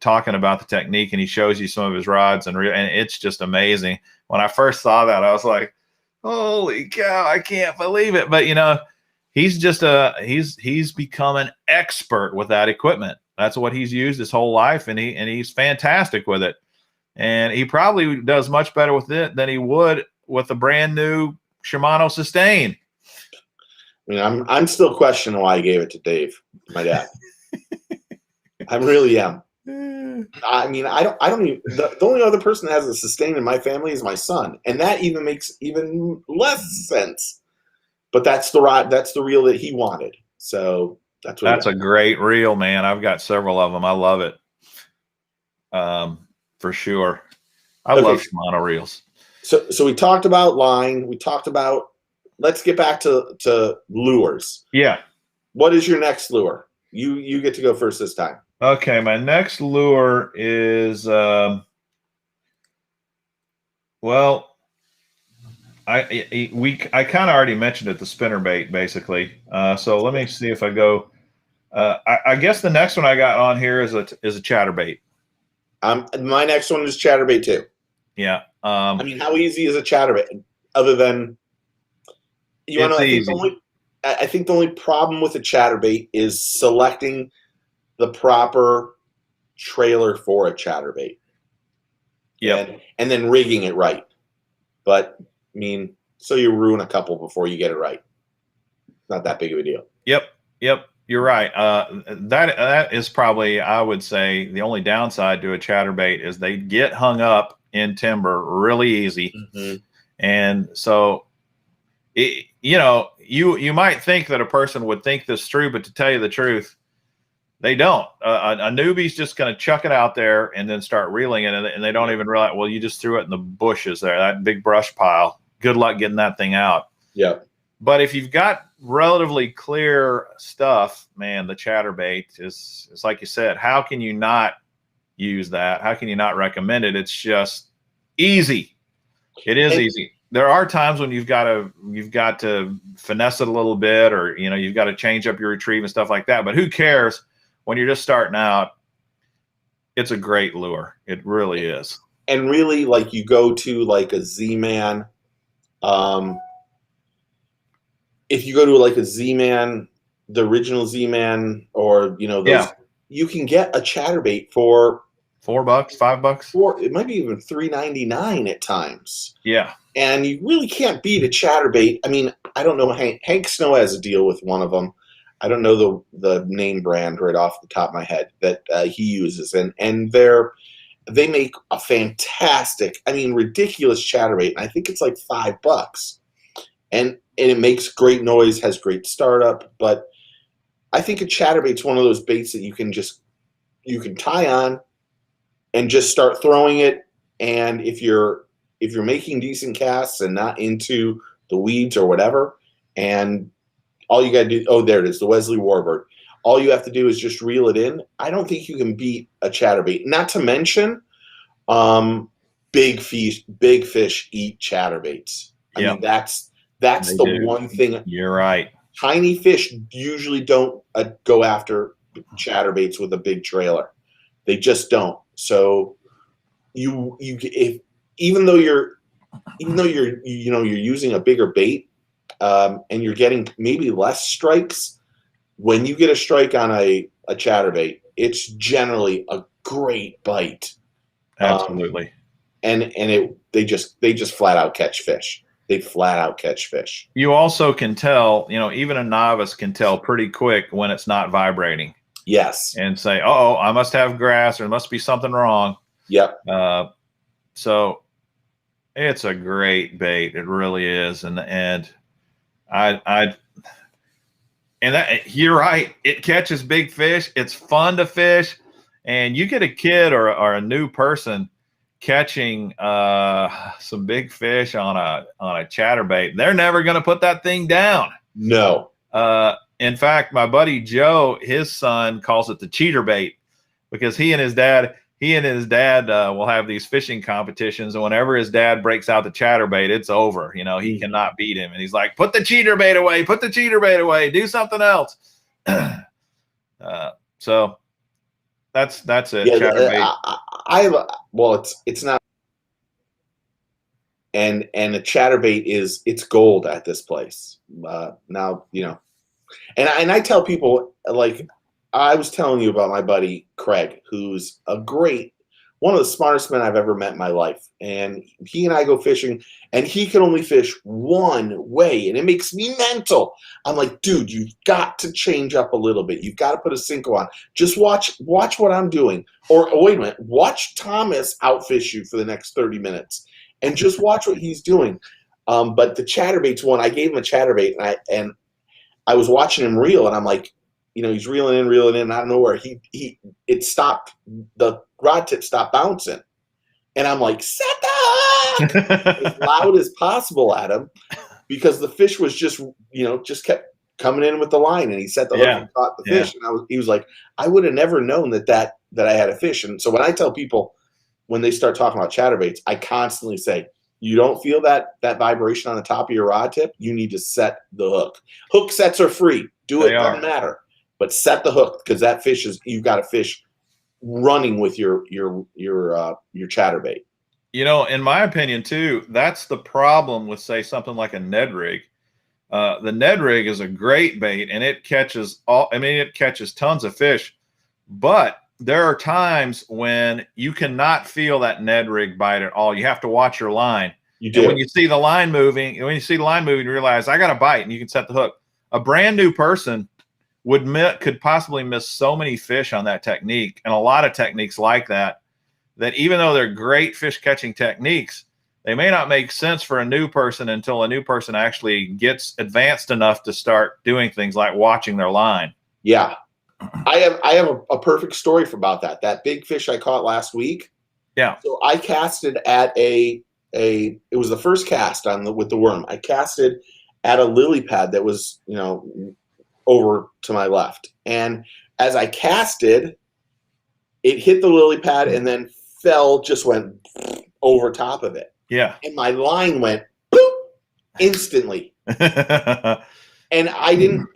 talking about the technique, and he shows you some of his rods and it's just amazing. When I first saw that, I was like, holy cow, I can't believe it. But he's just he's become an expert with that equipment. That's what he's used his whole life, and he's fantastic with it. And he probably does much better with it than he would with a brand new Shimano Sustain. I mean, I'm still questioning why I gave it to Dave, my dad. I really am. I mean, I don't even. The only other person that has a Sustain in my family is my son, and that even makes even less sense. But that's the rod. That's the reel that he wanted. So that's a great reel, man. I've got several of them. I love it. For sure. I love Shimano reels. So we talked about line. We talked about, let's get back to lures. Yeah. What is your next lure? You get to go first this time. Okay, my next lure is well, I kind of already mentioned it, the spinnerbait, basically. So let me see if I go. I guess the next one I got on here is a chatterbait. My next one is chatterbait too. Yeah. I mean, how easy is a chatterbait? Other than you want to know, I think the only problem with a chatterbait is selecting the proper trailer for a chatterbait. Yep. And then rigging it right. But I mean, so you ruin a couple before you get it right. Not that big of a deal. Yep. You're right. That is probably, I would say, the only downside to a chatterbait is they get hung up in timber really easy, and so you might think that a person would think this through, but to tell you the truth, they don't. A newbie's just going to chuck it out there and then start reeling it, and they don't even realize. Well, you just threw it in the bushes there, that big brush pile. Good luck getting that thing out. Yeah. But if you've got relatively clear stuff, man, the chatterbait is like you said. How can you not use that? How can you not recommend it? It's just easy. It is easy. There are times when you've got to finesse it a little bit, or you've got to change up your retrieve and stuff like that. But who cares when you're just starting out? It's a great lure. It really is. And really, like, you go to like a Z-Man. If you go to like a Z-Man, the original Z-Man, or those, you can get a chatterbait for $4, $5. It might be even $3.99 at times. Yeah. And you really can't beat a chatterbait. I mean, I don't know. Hank Snow has a deal with one of them. I don't know the name brand right off the top of my head that he uses, and they make a fantastic, I mean, ridiculous chatterbait. And I think it's like $5, and it makes great noise, has great startup. But I think a chatterbait's one of those baits that you can tie on and just start throwing it. And if you're making decent casts and not into the weeds or whatever, and all you got to do, there it is, the Wesley Warbird. All you have to do is just reel it in. I don't think you can beat a chatterbait. Not to mention, big fish eat chatterbaits. I mean, that's the one thing. You're right. Tiny fish usually don't go after chatterbaits with a big trailer. They just don't. So even though you're using a bigger bait, and you're getting maybe less strikes, when you get a strike on a chatterbait, it's generally a great bite. Absolutely. They just flat out catch fish. They flat out catch fish. You also can tell, even a novice can tell pretty quick when it's not vibrating. Yes. And say, oh, I must have grass, or there must be something wrong. Yep. So it's a great bait. It really is. And you're right. It catches big fish. It's fun to fish. And you get a kid or a new person catching some big fish on a chatterbait, they're never going to put that thing down. No. In fact, my buddy Joe, his son calls it the cheater bait, because he and his dad will have these fishing competitions, and whenever his dad breaks out the chatterbait, it's over. He cannot beat him, and he's like, "Put the cheater bait away! Put the cheater bait away! Do something else." So that's it. Yeah, chatterbait. It's not, and a chatterbait it's gold at this place. Now and I tell people, like I was telling you about my buddy Craig, who's one of the smartest men I've ever met in my life. And he and I go fishing, and he can only fish one way, and it makes me mental. I'm like, dude, you've got to change up a little bit. You've got to put a Cinco on. Just watch what I'm doing. Or wait a minute, watch Thomas outfish you for the next 30 minutes, and just watch what he's doing. But the chatterbait's one. I gave him a chatterbait, and I was watching him reel, and I'm like, he's reeling in out of nowhere. It stopped. The rod tip stopped bouncing, and I'm like, set the hook as loud as possible at him, because the fish was just kept coming in with the line, and he set the hook and caught the fish. And he was like, I would have never known that I had a fish. And so when I tell people, when they start talking about chatterbaits, I constantly say, you don't feel that vibration on the top of your rod tip, you need to set the hook. Hook sets are free. Do it, doesn't matter. But set the hook, because that fish you've got a fish running with your chatterbait. You know, in my opinion too, that's the problem with, say, something like a Ned rig. The Ned rig is a great bait, and it catches it catches tons of fish, but there are times when you cannot feel that Ned rig bite at all. You have to watch your line. You do. And when you see the line moving, you realize I got a bite, and you can set the hook. A brand new person could possibly miss so many fish on that technique, and a lot of techniques like that even though they're great fish catching techniques, they may not make sense for a new person until a new person actually gets advanced enough to start doing things like watching their line. Yeah. I have a perfect story about that. That big fish I caught last week. Yeah. So I casted at it was the first cast with the worm. I casted at a lily pad that was, over to my left. And as I casted, it hit the lily pad and then just went over top of it. Yeah. And my line went boop instantly. And I didn't,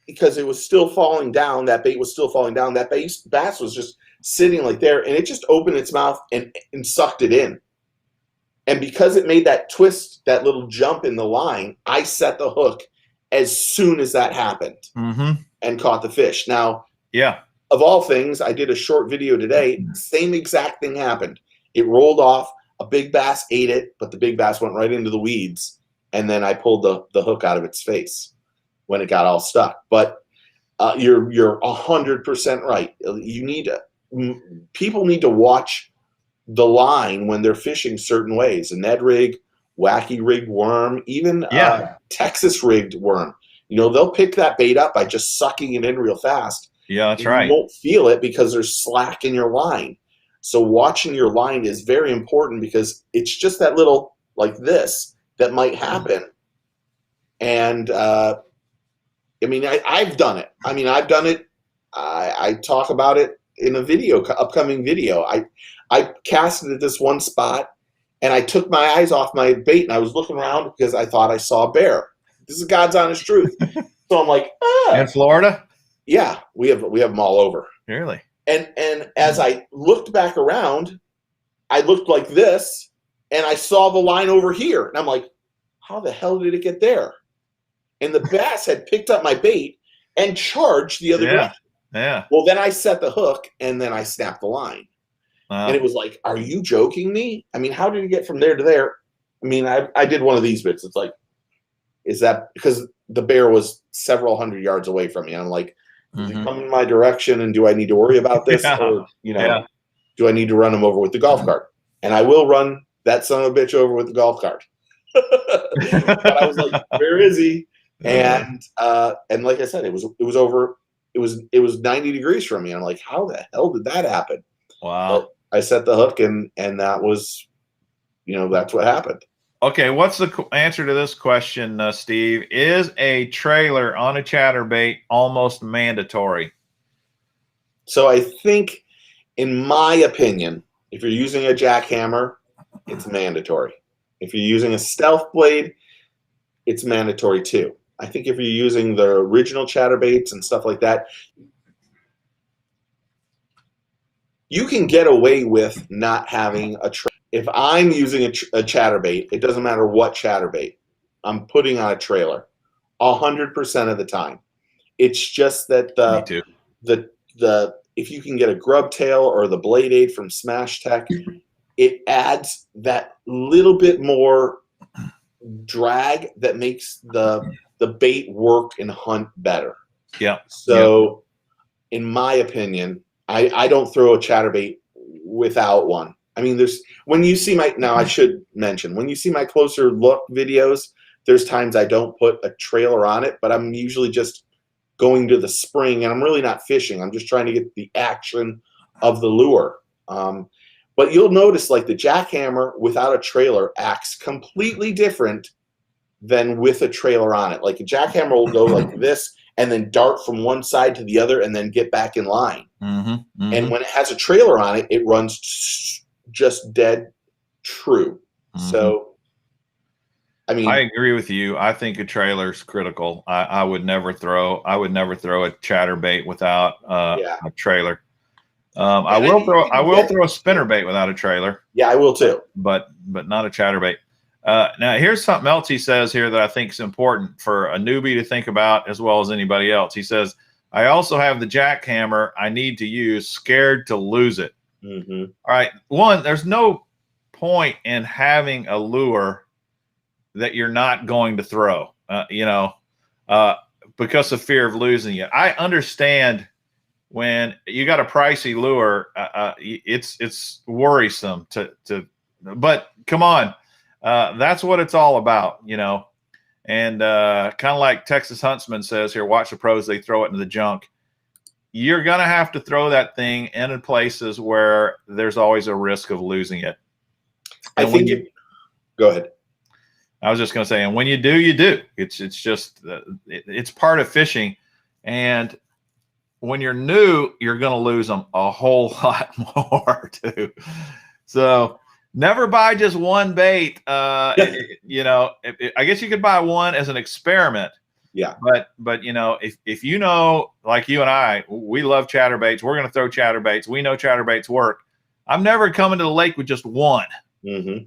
because it was still falling down, that bait was still falling down, that bass was just sitting like there, and it just opened its mouth and sucked it in. And because it made that twist, that little jump in the line, I set the hook as soon as that happened and caught the fish. Now, of all things, I did a short video today. Same exact thing happened. It rolled off. A big bass ate it, but the big bass went right into the weeds. And then I pulled the hook out of its face when it got all stuck. But you're 100% right. People need to watch the line when they're fishing certain ways. A Ned rig, Wacky rigged worm, even Texas rigged worm. They'll pick that bait up by just sucking it in real fast. Yeah, that's right. You won't feel it because there's slack in your line. So watching your line is very important, because it's just that little, like this, that might happen. And I've done it. I've done it. I talk about it in a upcoming video. I casted at this one spot, and I took my eyes off my bait, and I was looking around because I thought I saw a bear. This is God's honest truth. So I'm like, In Florida? Yeah, we have them all over. Really? And as I looked back around, I looked like this, and I saw the line over here. And I'm like, how the hell did it get there? And the bass had picked up my bait and charged the other direction. Yeah. Well, then I set the hook, and then I snapped the line. And it was like, are you joking me? How did it get from there to there? I did one of these bits. It's like, is that because the bear was several hundred yards away from me? And I'm like, is he coming in my direction, and do I need to worry about this? Or, do I need to run him over with the golf cart? And I will run that son of a bitch over with the golf cart. But I was like, where is he? And like I said, it was over. It was 90 degrees from me. I'm like, how the hell did that happen? Wow. But I set the hook, and that was, that's what happened. Okay, what's the answer to this question, Steve? Is a trailer on a chatterbait almost mandatory? So I think, in my opinion, if you're using a jackhammer, it's mandatory. If you're using a stealth blade, it's mandatory too. I think if you're using the original chatterbaits and stuff like that, you can get away with not having a trailer. If I'm using a chatterbait, it doesn't matter what chatterbait, I'm putting on a trailer 100% of the time. It's just that if you can get a grub tail or the Blade Aid from Smash Tech, it adds that little bit more drag that makes the bait work and hunt better. Yeah. So, in my opinion, I don't throw a chatterbait without one. When you see I should mention, when you see my closer look videos, there's times I don't put a trailer on it, but I'm usually just going to the spring, and I'm really not fishing. I'm just trying to get the action of the lure. But you'll notice, like, the jackhammer without a trailer acts completely different than with a trailer on it. Like a jackhammer will go like this and then dart from one side to the other and then get back in line. And when it has a trailer on it, it runs just dead true. So, I mean, I agree with you. I think a trailer is critical. I would never throw a chatterbait without a trailer. I will throw a spinnerbait without a trailer. Yeah, I will too. But not a chatterbait. Now here's something else he says here that I think is important for a newbie to think about as well as anybody else. He says, I also have the jackhammer I need to use, scared to lose it. All right. One, there's no point in having a lure that you're not going to throw, because of fear of losing it. I understand when you got a pricey lure, it's worrisome but come on. That's what it's all about, and kind of like Texas Huntsman says here, watch the pros, they throw it into the junk. You're going to have to throw that thing in places where there's always a risk of losing it. Go ahead. I was just going to say, and when you do, you do. It's just, it's part of fishing. And when you're new, you're going to lose them a whole lot more too. So never buy just one bait. I guess you could buy one as an experiment. Yeah. But if like you and I, we love chatterbaits. We're going to throw chatterbaits. We know chatterbaits work. I'm never coming to the lake with just one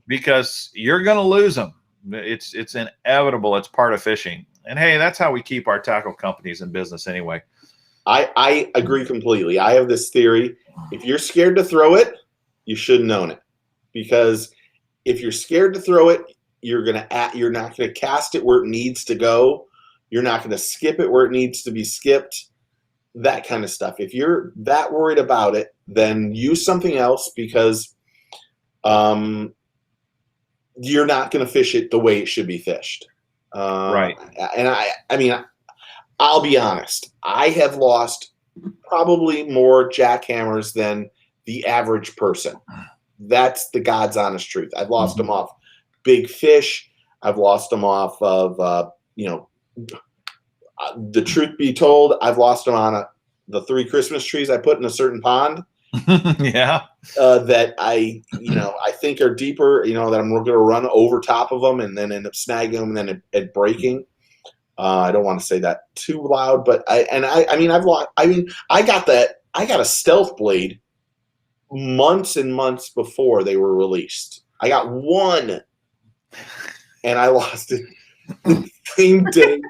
because you're going to lose them. It's inevitable. It's part of fishing. And hey, that's how we keep our tackle companies in business anyway. I agree completely. I have this theory. If you're scared to throw it, you shouldn't own it. Because if you're scared to throw it, you're not going to cast it where it needs to go. You're not going to skip it where it needs to be skipped. That kind of stuff. If you're that worried about it, then use something else because you're not going to fish it the way it should be fished. Right. And I mean, I'll be honest. I have lost probably more jackhammers than the average person. That's the God's honest truth. I've lost them off big fish. I've lost them off of, the truth be told, I've lost them on the 3 Christmas trees I put in a certain pond. Yeah. That I think are deeper, that I'm going to run over top of them and then end up snagging them and then it breaking. I don't want to say that too loud, but I got a stealth blade months and months before they were released. I got one and I lost it the same day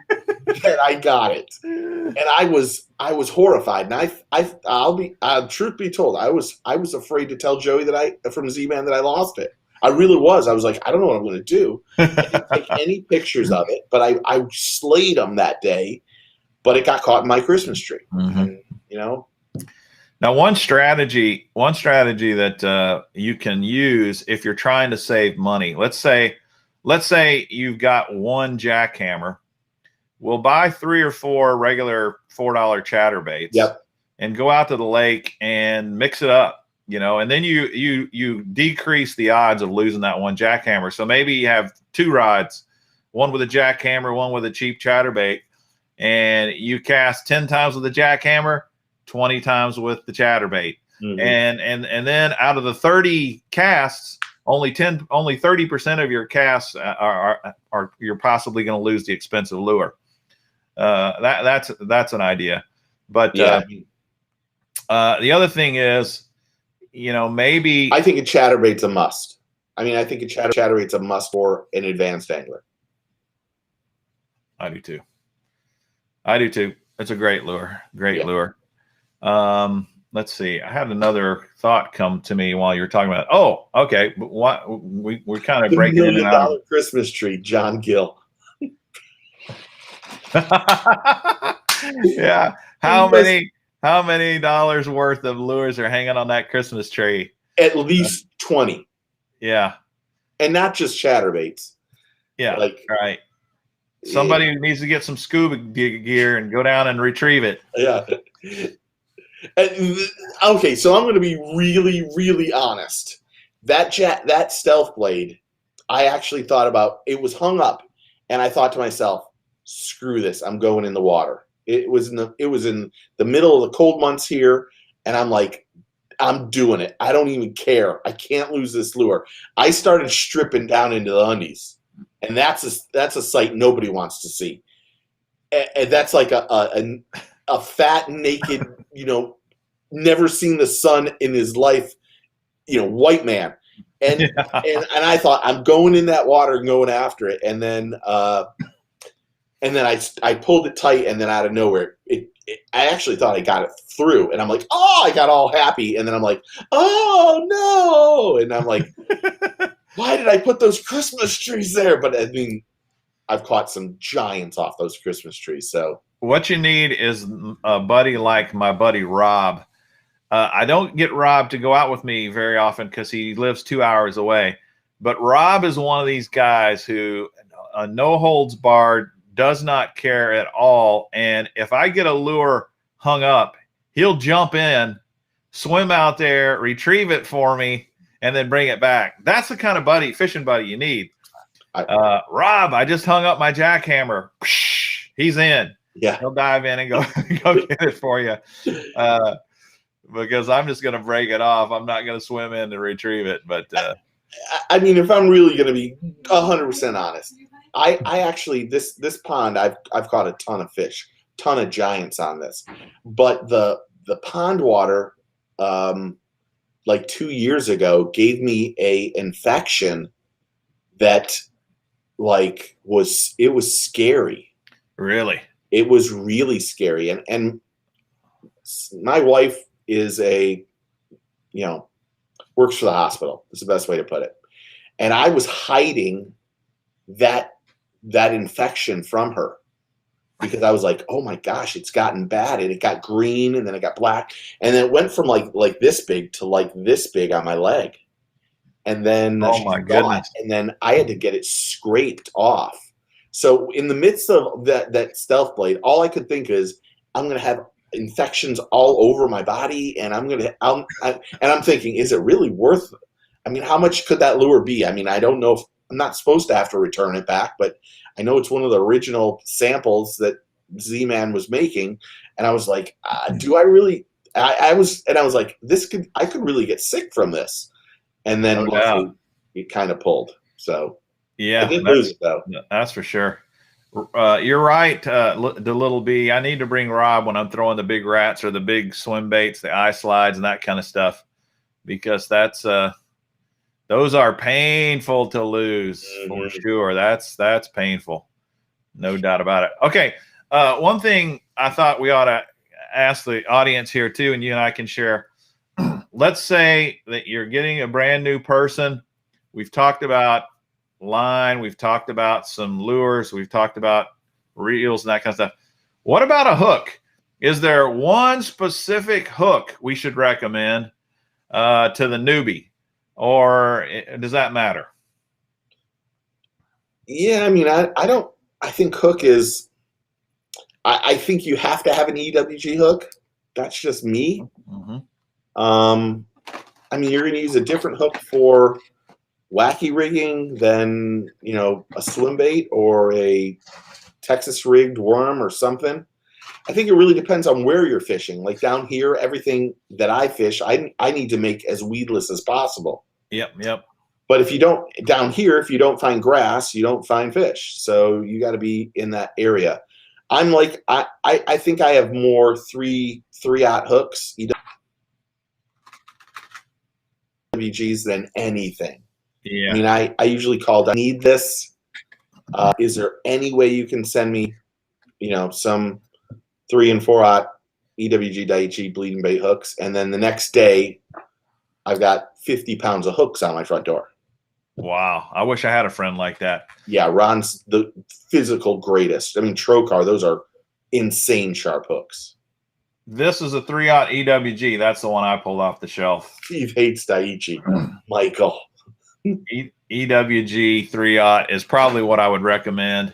that I got it. And I was horrified. And truth be told, I was afraid to tell Joey from Z-Man that I lost it. I really was. I was like, I don't know what I'm going to do. I didn't take any pictures of it, but I slayed them that day, but it got caught in my Christmas tree. And, Now, one strategy that you can use if you're trying to save money. Let's say you've got one jackhammer. We'll buy 3 or 4 regular $4 chatterbaits. Yep. And go out to the lake and mix it up, and then you decrease the odds of losing that one jackhammer. So maybe you have 2 rods, one with a jackhammer, one with a cheap chatterbait, and you cast 10 times with the jackhammer, 20 times with the chatterbait. And then out of the 30 casts, only 30% of your casts are you're possibly going to lose the expensive lure. That's an idea. But yeah. The other thing is, maybe I think a chatterbait's a must. I think a chatterbait's a must for an advanced angler. I do too. It's a great lure. Lure. Let's see. I had another thought come to me while you were talking about it. Oh, okay. But we're kind of breaking in and out. $1 million Christmas tree, John Gill. Yeah. How many dollars worth of lures are hanging on that Christmas tree? At least 20. Yeah. And not just chatterbaits. Yeah. Right. Somebody needs to get some scuba gear and go down and retrieve it. Yeah. Okay, so I'm going to be really, really honest. That stealth blade, I actually thought about. It was hung up, And I thought to myself, screw this, I'm going in the water. It was in the middle of the cold months here, and I'm like, I'm doing it. I don't even care. I can't lose this lure. I started stripping down into the undies, and that's a sight nobody wants to see. And that's like a fat, naked, never seen the sun in his life, white man. And and I thought, I'm going in that water and going after it. And then I pulled it tight, and then out of nowhere, I actually thought I got it through, and I'm like, oh, I got all happy, and then I'm like, oh no, and I'm like, why did I put those Christmas trees there? But I mean, I've caught some giants off those Christmas trees. So what you need is a buddy like my buddy Rob. I don't get Rob to go out with me very often because he lives 2 hours away. But Rob is one of these guys who no holds barred, does not care at all. And if I get a lure hung up, he'll jump in, swim out there, retrieve it for me, and then bring it back. That's the kind of fishing buddy you need. Rob, I just hung up my jackhammer. He's in. Yeah. He'll dive in and go get it for you. Because I'm just going to break it off. I'm not going to swim in to retrieve it. But I mean, if I'm really going to be 100% honest, I actually this pond I've caught a ton of fish, ton of giants on this, but the pond water, like 2 years ago, gave me a infection that was scary. Really, it was really scary, and my wife is works for the hospital. That's the best way to put it. And I was hiding that infection from her because I was like, oh my gosh, it's gotten bad. And it got green, and then it got black. And then it went from like this big to like this big on my leg. And then oh my goodness. And then I had to get it scraped off. So in the midst of that stealth blade, all I could think is, I'm going to have infections all over my body, and I'm thinking, is it really worth it? I mean, how much could that lure be? I mean, I don't know if I'm not supposed to have to return it back, but I know it's one of the original samples that Z-Man was making. And I was like, do I really, I was like, I could really get sick from this. And then it kind of pulled. So yeah, I did lose it though. That's for sure. You're right. The little B, I need to bring Rob when I'm throwing the big rats or the big swim baits, the eye slides and that kind of stuff, because that's, those are painful to lose for sure. That's painful. No doubt about it. Okay. One thing I thought we ought to ask the audience here too, and you and I can share. Let's say that you're getting a brand new person. We've talked about line. We've talked about some lures. We've talked about reels and that kind of stuff. What about a hook? Is there one specific hook we should recommend to the newbie? Or does that matter? Yeah, I mean, I think hook is, I think you have to have an EWG hook. That's just me. Mm-hmm. I mean, you're going to use a different hook for Wacky rigging than, a swim bait or a Texas rigged worm or something. I think it really depends on where you're fishing. Like down here, everything that I fish, I need to make as weedless as possible. Yep. But if you don't find grass, you don't find fish. So you got to be in that area. I'm like, I think I have more 3/0 hooks, EWGs, than anything. Yeah. I mean, I usually call, I need this. Is there any way you can send me, some 3 and 4/0 EWG Daiichi bleeding bait hooks? And then the next day, I've got 50 pounds of hooks on my front door. Wow. I wish I had a friend like that. Yeah, Ron's the physical greatest. I mean, Trocar, those are insane sharp hooks. This is a 3/0 EWG. That's the one I pulled off the shelf. Steve hates Daiichi. Michael. EWG 3/0 is probably what I would recommend.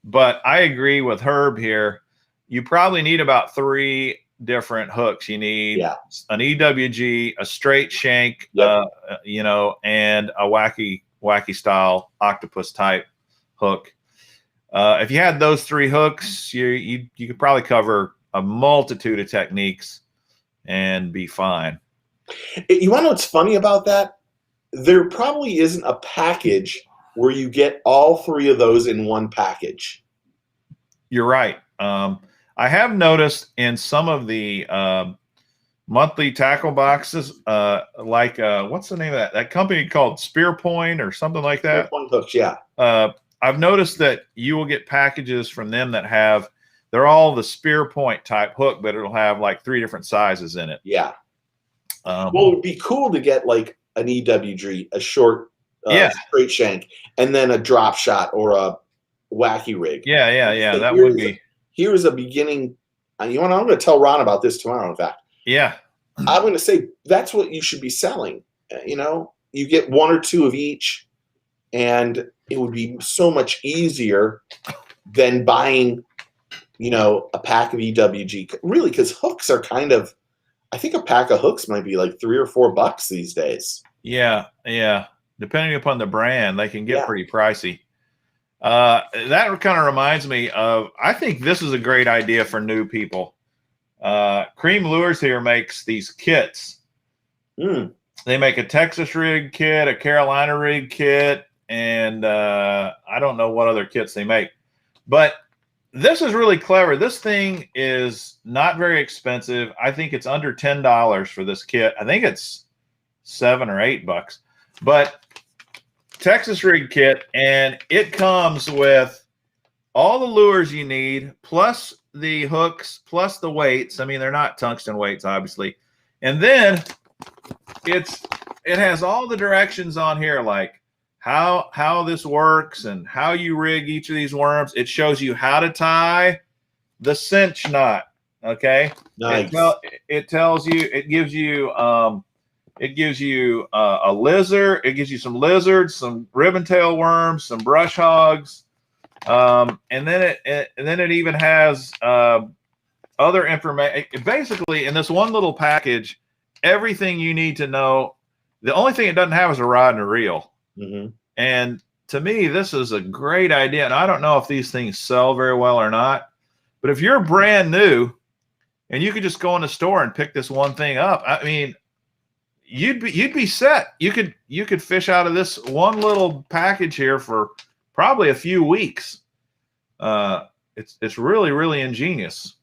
But I agree with Herb here. You probably need about 3 different hooks. You need an EWG, a straight shank, and a wacky style octopus type hook. If you had those 3 hooks, you could probably cover a multitude of techniques and be fine. You want to know what's funny about that? There probably isn't a package where you get all 3 of those in one package. You're right. I have noticed in some of the monthly tackle boxes, like what's the name of that company called Spear Point or something like that? Spear Point hooks, yeah. I've noticed that you will get packages from them that have, they're all the Spear Point type hook, but it'll have like 3 different sizes in it. Yeah. Well, it would be cool to get like an EWG, a short straight shank, and then a drop shot or a wacky rig. Yeah. That would be. Here's a beginning. I'm going to tell Ron about this tomorrow, in fact. Yeah. I'm going to say that's what you should be selling. You get 1 or 2 of each, and it would be so much easier than buying, a pack of EWG. Really, because hooks are kind of, I think a pack of hooks might be like $3 or $4 these days. Yeah. Depending upon the brand, they can get pretty pricey. That kind of reminds me of, I think this is a great idea for new people. Cream Lures here makes these kits. They make a Texas rig kit, a Carolina rig kit, and I don't know what other kits they make. But this is really clever. This thing is not very expensive. I think it's under $10 for this kit. I think it's $7 or $8. But Texas rig kit, and it comes with all the lures you need, plus the hooks, plus the weights. I mean, they're not tungsten weights, obviously. And then it has all the directions on here, like how this works and how you rig each of these worms. It shows you how to tie the cinch knot. Okay. Nice. It tells you, it gives you a lizard. It gives you some lizards, some ribbon tail worms, some brush hogs. And then it even has other information. Basically, in this one little package, everything you need to know. The only thing it doesn't have is a rod and a reel. And to me, this is a great idea. And I don't know if these things sell very well or not. But if you're brand new and you could just go in the store and pick this one thing up, I mean, you'd be set. You could fish out of this one little package here for probably a few weeks. It's really, really ingenious.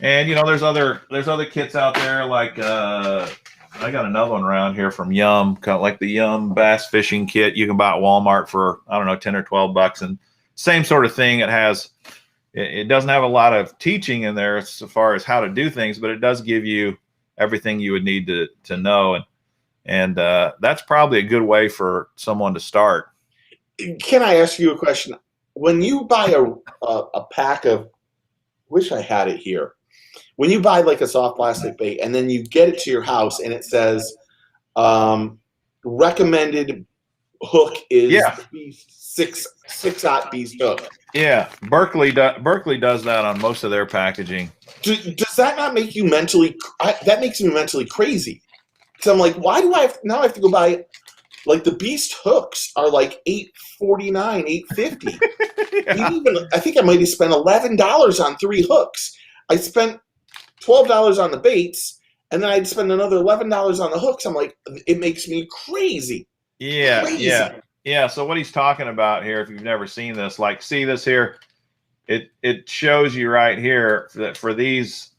And there's other kits out there, like I got another one around here from Yum, kind of like the Yum bass fishing kit. You can buy at Walmart for, I don't know, $10 or $12, and same sort of thing. It doesn't have a lot of teaching in there as far as how to do things, but it does give you everything you would need to know, and that's probably a good way for someone to start. Can I ask you a question? When you buy a pack of, wish I had it here. When you buy like a soft plastic bait and then you get it to your house and it says recommended hook is beast 6/0 beast hook. Yeah, Berkeley does that on most of their packaging. Does that not make you mentally? That makes me mentally crazy. Because I'm like, why do I have to go buy? Like the beast hooks are like $8.49, $8.50. Yeah. I think I might have spent $11 on 3 hooks. I spent $12 on the baits, and then I'd spend another $11 on the hooks. I'm like, it makes me crazy. Yeah. So what he's talking about here, if you've never seen this, like, see this here, it shows you right here that for these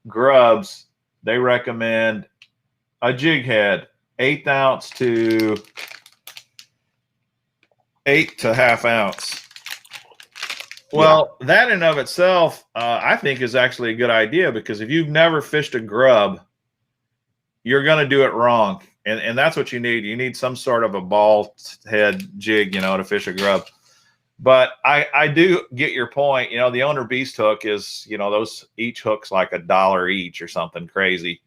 grubs, they recommend a jig head, 1/8 ounce to 8 1/2 ounce. Well, that in and of itself, I think is actually a good idea, because if you've never fished a grub, you're going to do it wrong. And that's what you need. You need some sort of a ball head jig, to fish a grub. But I do get your point. The owner beast hook is, those each hook's like $1 each or something crazy.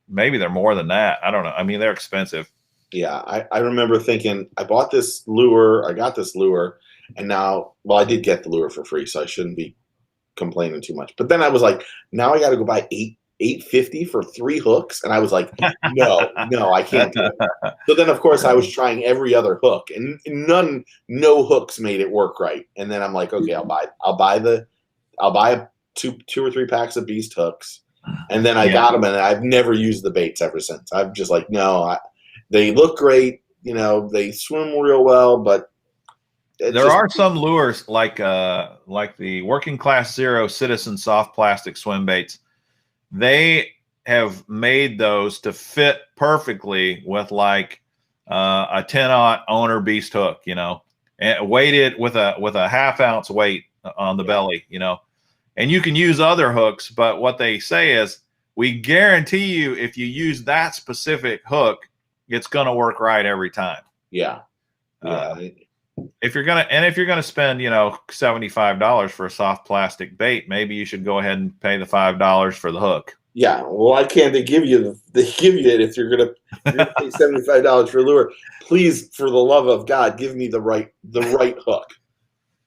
Maybe they're more than that. I don't know. I mean, they're expensive. Yeah, I remember thinking, I got this lure, and now, well, I did get the lure for free, so I shouldn't be complaining too much. But then I was like, now I got to go buy $8.50 for 3 hooks, and I was like, no, I can't do it. So then, of course, I was trying every other hook, and no hooks made it work right. And then I'm like, okay, I'll buy 2 or 3 packs of Beast hooks, and then I got them, and I've never used the baits ever since. I'm just like, no, they look great, they swim real well, but there are some lures like the Working Class Zero Citizen soft plastic swim baits. They have made those to fit perfectly with like a 10-aught owner Beast hook, and weighted with a 1/2 ounce weight on the belly, and you can use other hooks, but what they say is we guarantee you if you use that specific hook, it's going to work right every time. Yeah. If you're gonna spend $75 for a soft plastic bait, maybe you should go ahead and pay the $5 for the hook. Yeah, well, why can't they give you it if you're gonna pay $75 for a lure? Please, for the love of God, give me the right hook.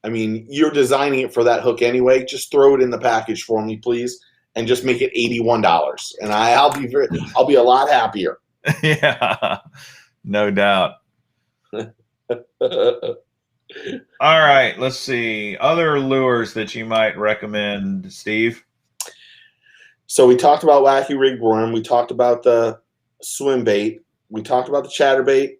I mean, you're designing it for that hook anyway. Just throw it in the package for me, please, and just make it $81, and I'll be a lot happier. Yeah, no doubt. All right, let's see. Other lures that you might recommend, Steve? So we talked about Wacky Rig Worm. We talked about the Swimbait. We talked about the Chatterbait,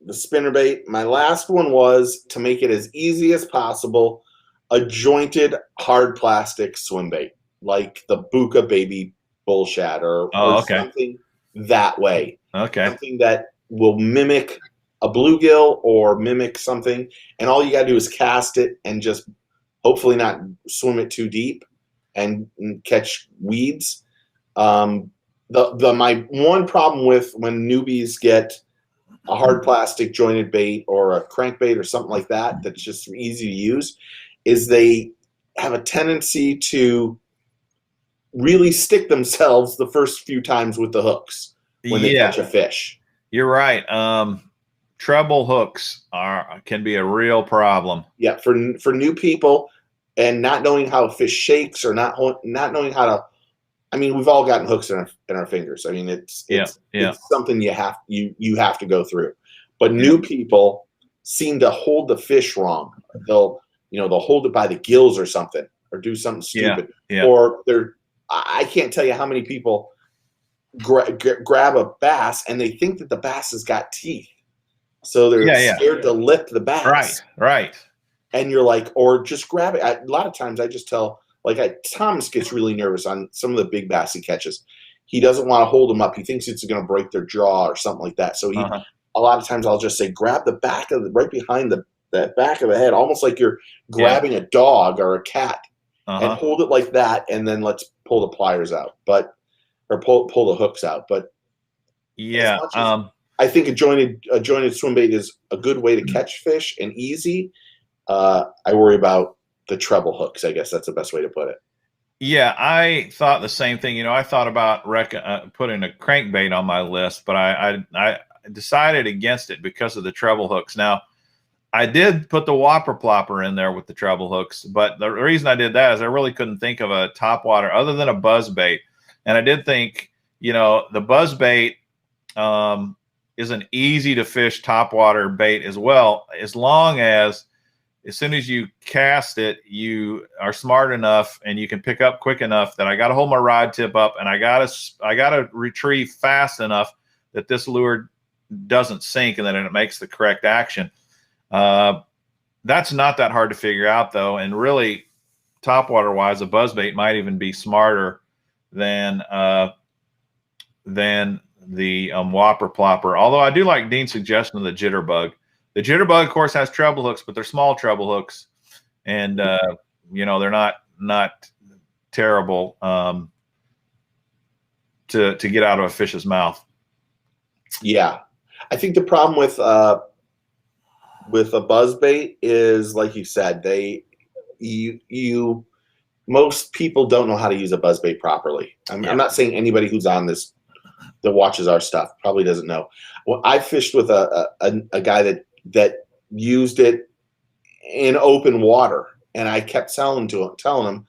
the spinnerbait. My last one was, to make it as easy as possible, a jointed hard plastic swimbait, like the Buka Baby Bullshad or something that way. Okay. Something that will mimic a bluegill or mimic something, and all you got to do is cast it and just hopefully not swim it too deep and catch weeds. My one problem with when newbies get a hard plastic jointed bait or a crankbait or something like that that's just easy to use is they have a tendency to really stick themselves the first few times with the hooks when they catch a fish. You're right. Treble hooks can be a real problem. Yeah, for new people and not knowing how a fish shakes or not knowing how to. I mean, we've all gotten hooks in our fingers. I mean, it's something you have to go through. But new people seem to hold the fish wrong. They'll hold it by the gills or something, or do something stupid. Or I can't tell you how many people grab a bass and they think that the bass has got teeth. So they're scared to lip the bass. Right. And you're like, or just grab it. A lot of times I just tell, Thomas gets really nervous on some of the big bass he catches. He doesn't want to hold them up. He thinks it's going to break their jaw or something like that. So a lot of times I'll just say, grab the back right behind the back of the head, almost like you're grabbing a dog or a cat, and hold it like that. And then let's pull the pliers out, or pull the hooks out. But I think a jointed swim bait is a good way to catch fish and easy. I worry about the treble hooks. I guess that's the best way to put it. Yeah, I thought the same thing. I thought about putting a crankbait on my list, but I decided against it because of the treble hooks. Now, I did put the whopper plopper in there with the treble hooks, but the reason I did that is I really couldn't think of a topwater other than a buzz bait. And I did think, the buzz bait is an easy to fish topwater bait as well, as long as soon as you cast it, you are smart enough and you can pick up quick enough that I got to hold my rod tip up and I got to retrieve fast enough that this lure doesn't sink and then it makes the correct action. That's not that hard to figure out though. And really topwater wise, a buzzbait might even be smarter than the whopper plopper. Although I do like Dean's suggestion of the Jitterbug. The Jitterbug, of course, has treble hooks, but they're small treble hooks, and they're not terrible to get out of a fish's mouth. Yeah, I think the problem with a buzzbait is, like you said, most people don't know how to use a buzzbait properly. I'm not saying anybody who's on this that watches our stuff probably doesn't know. Well, I fished with a guy that used it in open water, and I kept telling him,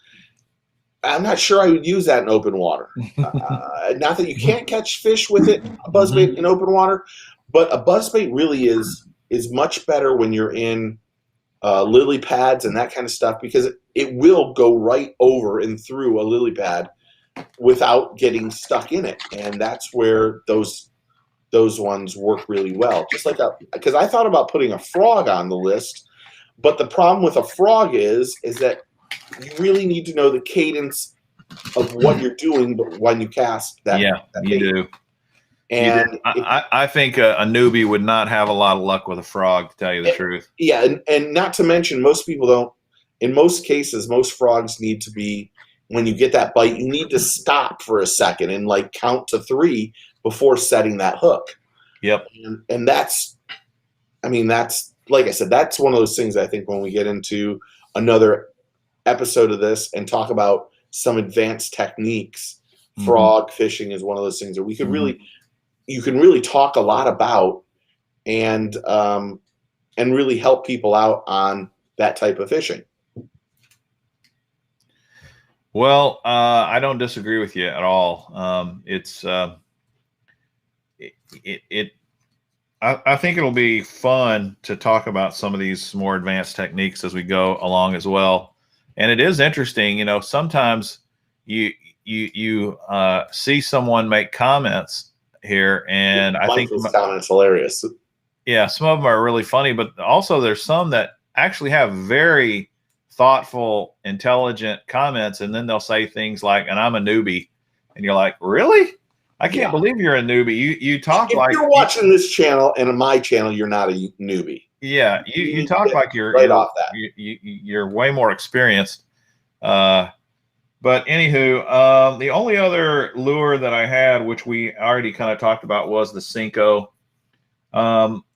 I'm not sure I would use that in open water. Not that you can't catch fish with it, a buzzbait in open water, but a buzzbait really is much better when you're in lily pads and that kind of stuff, because it will go right over and through a lily pad without getting stuck in it, and that's where those ones work really well. Just like because I thought about putting a frog on the list, but the problem with a frog is that you really need to know the cadence of what you're doing, but when you cast that, that you bait. do. And I think a newbie would not have a lot of luck with a frog, to tell you the truth. Yeah, and not to mention, most people don't. In most cases, most frogs need to be, when you get that bite, you need to stop for a second and like count to 3 before setting that hook. Yep. And that's, I mean, that's, like I said, that's one of those things I think when we get into another episode of this and talk about some advanced techniques, frog fishing is one of those things that we could really, you can really talk a lot about and really help people out on that type of fishing. Well, I don't disagree with you at all. I think it'll be fun to talk about some of these more advanced techniques as we go along as well. And it is interesting, you know, sometimes you see someone make comments here, and I think this comment's hilarious. Yeah, some of them are really funny, but also there's some that actually have very thoughtful, intelligent comments, and then they'll say things like, "And I'm a newbie," and you're like, "Really? I can't believe you're a newbie. You talk like you're watching this channel and on my channel, you're not a newbie." Yeah, you talk like you're off that. You're way more experienced. But anywho, the only other lure that I had, which we already kind of talked about, was the Cinco.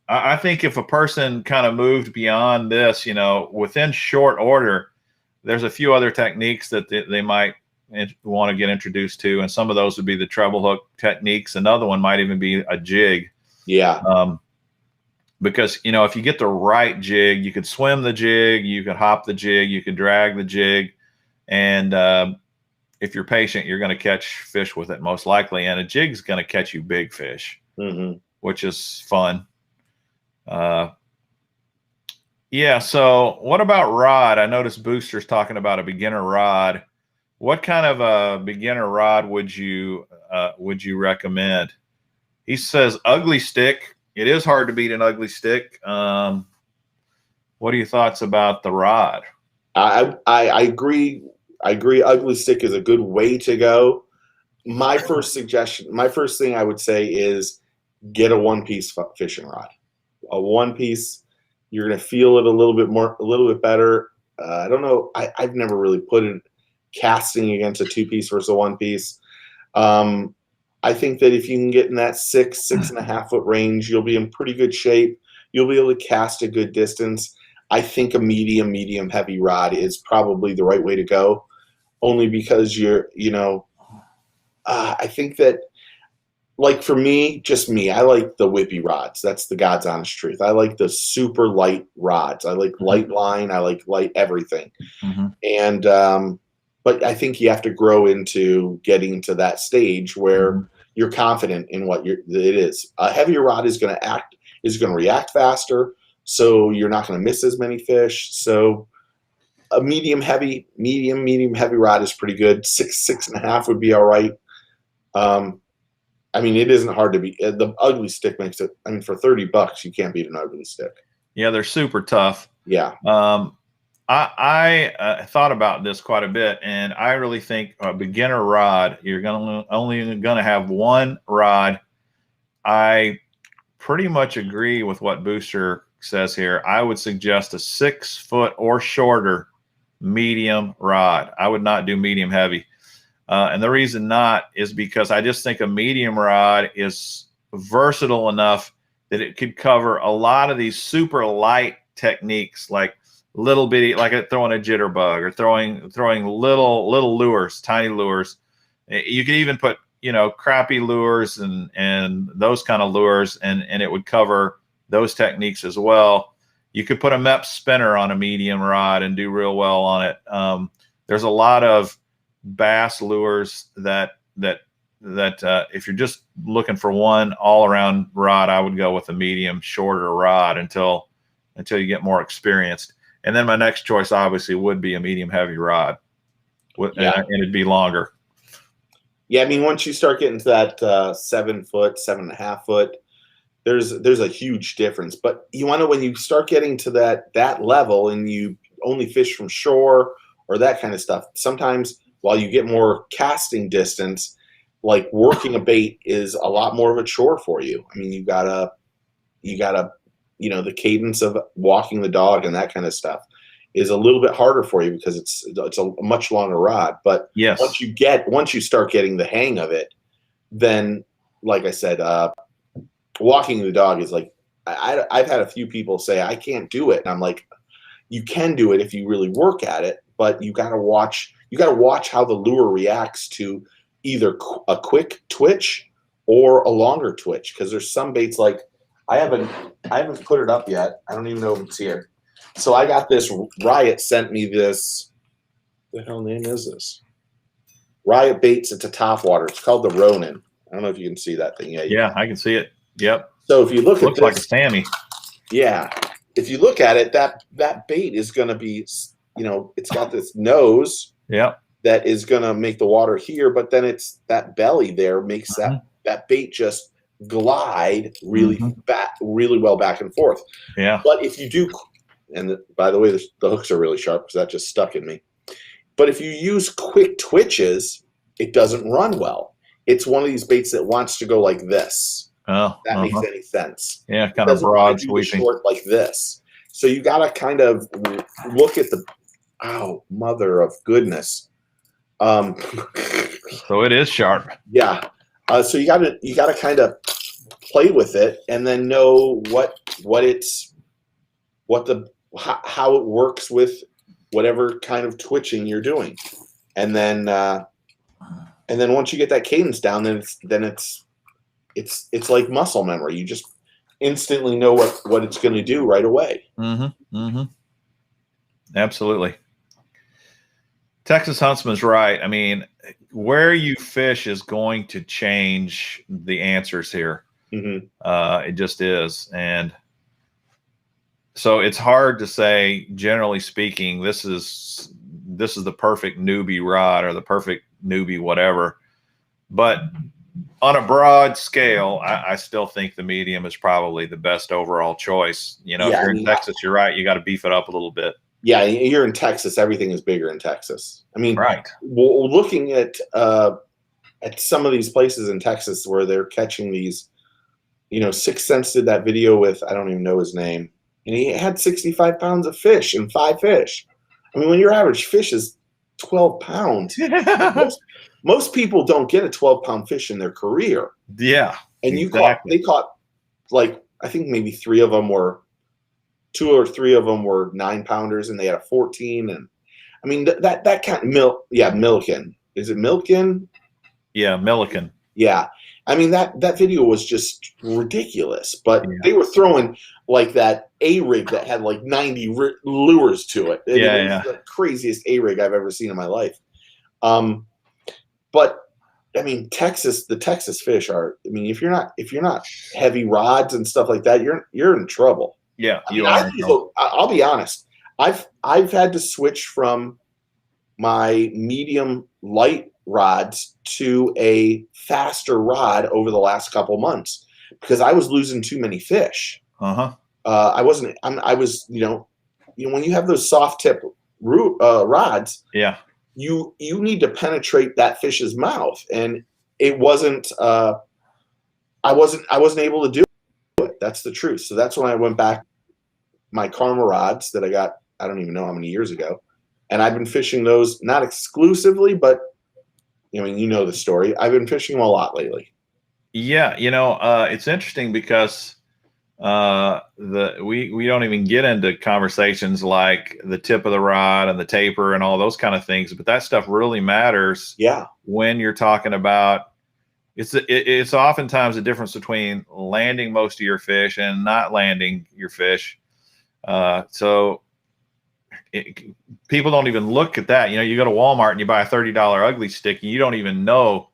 I think if a person kind of moved beyond this, you know, within short order, there's a few other techniques that they might want to get introduced to, and some of those would be the treble hook techniques. Another one might even be a jig. Yeah. Because, you know, if you get the right jig, you could swim the jig, you could hop the jig, you could drag the jig, and if you're patient, you're going to catch fish with it most likely. And a jig's going to catch you big fish, which is fun. Yeah. So what about rod? I noticed Booster's talking about a beginner rod. What kind of a beginner rod would you recommend? He says ugly stick. It is hard to beat an ugly stick. What are your thoughts about the rod? I agree. I agree. Ugly stick is a good way to go. My first suggestion, my first thing I would say is get a one-piece fishing rod. A one-piece, you're going to feel it a little bit better. I don't know. I've never really put it casting against a two-piece versus a one-piece. I think that if you can get in that 6.5 foot range, you'll be in pretty good shape. You'll be able to cast a good distance. I think a medium heavy rod is probably the right way to go, only because I think that, like for me, just me, I like the whippy rods. That's the God's honest truth. I like the super light rods. I like light line. I like light everything. And, but I think you have to grow into getting to that stage where you're confident in what it is. A heavier rod is going to react faster, so you're not going to miss as many fish. So a medium heavy rod is pretty good. 6.5 would be all right. I mean, it isn't hard to beat. The ugly stick makes it. I mean, for $30, you can't beat an ugly stick. Yeah, they're super tough. Yeah. I thought about this quite a bit, and I really think a beginner rod, you're only going to have one rod. I pretty much agree with what Booster says here. I would suggest a 6 foot or shorter medium rod. I would not do medium heavy. And the reason not is because I just think a medium rod is versatile enough that it could cover a lot of these super light techniques, like little bitty, like throwing a jitterbug or throwing little lures, tiny lures. You could even put, crappie lures and those kind of lures, and it would cover those techniques as well. You could put a MEP spinner on a medium rod and do real well on it. There's a lot of bass lures that if you're just looking for one all around rod, I would go with a medium, shorter rod until you get more experienced. And then my next choice obviously would be a medium heavy rod, and it'd be longer. Yeah, I mean, once you start getting to that 7 foot, 7.5 foot, there's a huge difference. But you want to, when you start getting to that level and you only fish from shore or that kind of stuff, sometimes while you get more casting distance, like working a bait is a lot more of a chore for you. I mean, you gotta, the cadence of walking the dog and that kind of stuff is a little bit harder for you because it's a much longer rod. But yes, once you start getting the hang of it, then, like I said, walking the dog is like, I've had a few people say I can't do it, and I'm like, you can do it if you really work at it, but you gotta watch how the lure reacts to either a quick twitch or a longer twitch, because there's some baits, like I haven't put it up yet. I don't even know if it's here. So I got this. Riot sent me this. What the hell name is this? Riot Baits. It's a top water. It's called the Ronin. I don't know if you can see that thing. Yeah, I can see it. Yep. So if you look at looks like a Sammy. Yeah. If you look at it, that bait is going to be, it's got this nose. Yep. That is going to make the water here, but then it's that belly there makes that bait just glide really really well back and forth. Yeah. But if you do, and by the way, the hooks are really sharp because that just stuck in me. But if you use quick twitches, it doesn't run well. It's one of these baits that wants to go like this. Oh, that makes any sense. Yeah, kind of broad sweeping. Short like this. So you got to kind of look at the. Oh, mother of goodness. So it is sharp. Yeah. So you gotta kind of play with it and then know how it works with whatever kind of twitching you're doing, and then once you get that cadence down, then it's like muscle memory. You just instantly know what it's going to do right away. Absolutely. Texas Huntsman's right. I mean, where you fish is going to change the answers here. It just is. And so it's hard to say, generally speaking, this is the perfect newbie rod or the perfect newbie whatever. But on a broad scale, I still think the medium is probably the best overall choice. If you're in Texas, you're right. You got to beef it up a little bit. Yeah, you're in Texas. Everything is bigger in Texas. I mean, right. Looking at some of these places in Texas where they're catching these, Sixth Sense did that video with, I don't even know his name, and he had 65 pounds of fish and 5 fish. I mean, when your average fish is 12 pounds, most people don't get a 12-pound fish in their career. Yeah, and they caught, like, I think maybe 3 of them were. 2 or 3 of them were 9-pounders, and they had a 14. And I mean that kind of Milliken. Is it Milliken? Yeah, Milliken. Yeah, I mean that video was just ridiculous. But they were throwing like that A-rig that had like 90 lures to it. It was the craziest A-rig I've ever seen in my life. But I mean, the Texas fish are. I mean, if you're not heavy rods and stuff like that, you're in trouble. Yeah, I'll be honest. I've had to switch from my medium light rods to a faster rod over the last couple months because I was losing too many fish. I was when you have those soft tip rods, you need to penetrate that fish's mouth, and it wasn't. I wasn't able to do it. That's the truth. So that's when I went back my Karma rods that I got, I don't even know how many years ago. And I've been fishing those, not exclusively, but the story. I've been fishing them a lot lately. Yeah. It's interesting because we don't even get into conversations like the tip of the rod and the taper and all those kind of things, but that stuff really matters. Yeah. When you're talking about, it's oftentimes the difference between landing most of your fish and not landing your fish. So people don't even look at that. You know, you go to Walmart and you buy a $30 ugly stick, and you don't even know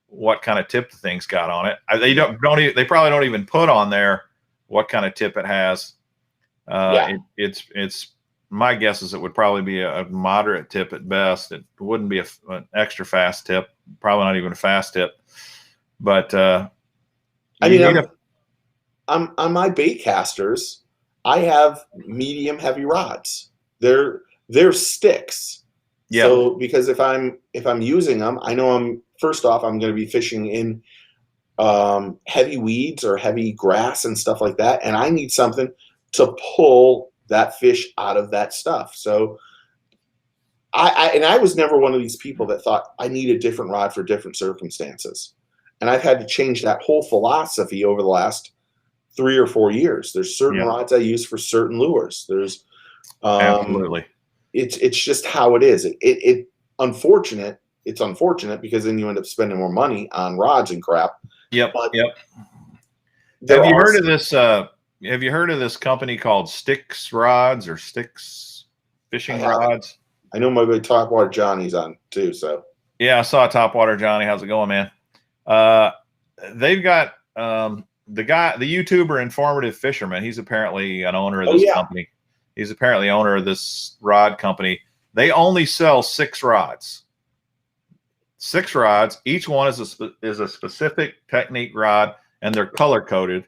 what kind of tip the thing's got on it. They they probably don't even put on there what kind of tip it has. It's my guess is it would probably be a moderate tip at best. It wouldn't be an extra fast tip, probably not even a fast tip. But I mean, on my bait casters, I have medium heavy rods. They're sticks. Yeah. So because if I'm using them, I know I'm going to be fishing in heavy weeds or heavy grass and stuff like that, and I need something to pull that fish out of that stuff. So I was never one of these people that thought I need a different rod for different circumstances. And I've had to change that whole philosophy over the last 3 or 4 years. There's certain rods I use for certain lures. There's absolutely. It's just how it is. It's unfortunate because then you end up spending more money on rods and crap. Yep. But Have you heard of this? Have you heard of this company called Sticks Rods or Sticks Fishing Rods? I know my buddy Topwater Johnny's on too. So yeah, I saw Topwater Johnny. How's it going, man? They've got the YouTuber Informative Fisherman. He's apparently an owner of this company. He's apparently owner of this rod company. They only sell 6 rods. 6 rods. Each one is a specific technique rod, and they're color coded.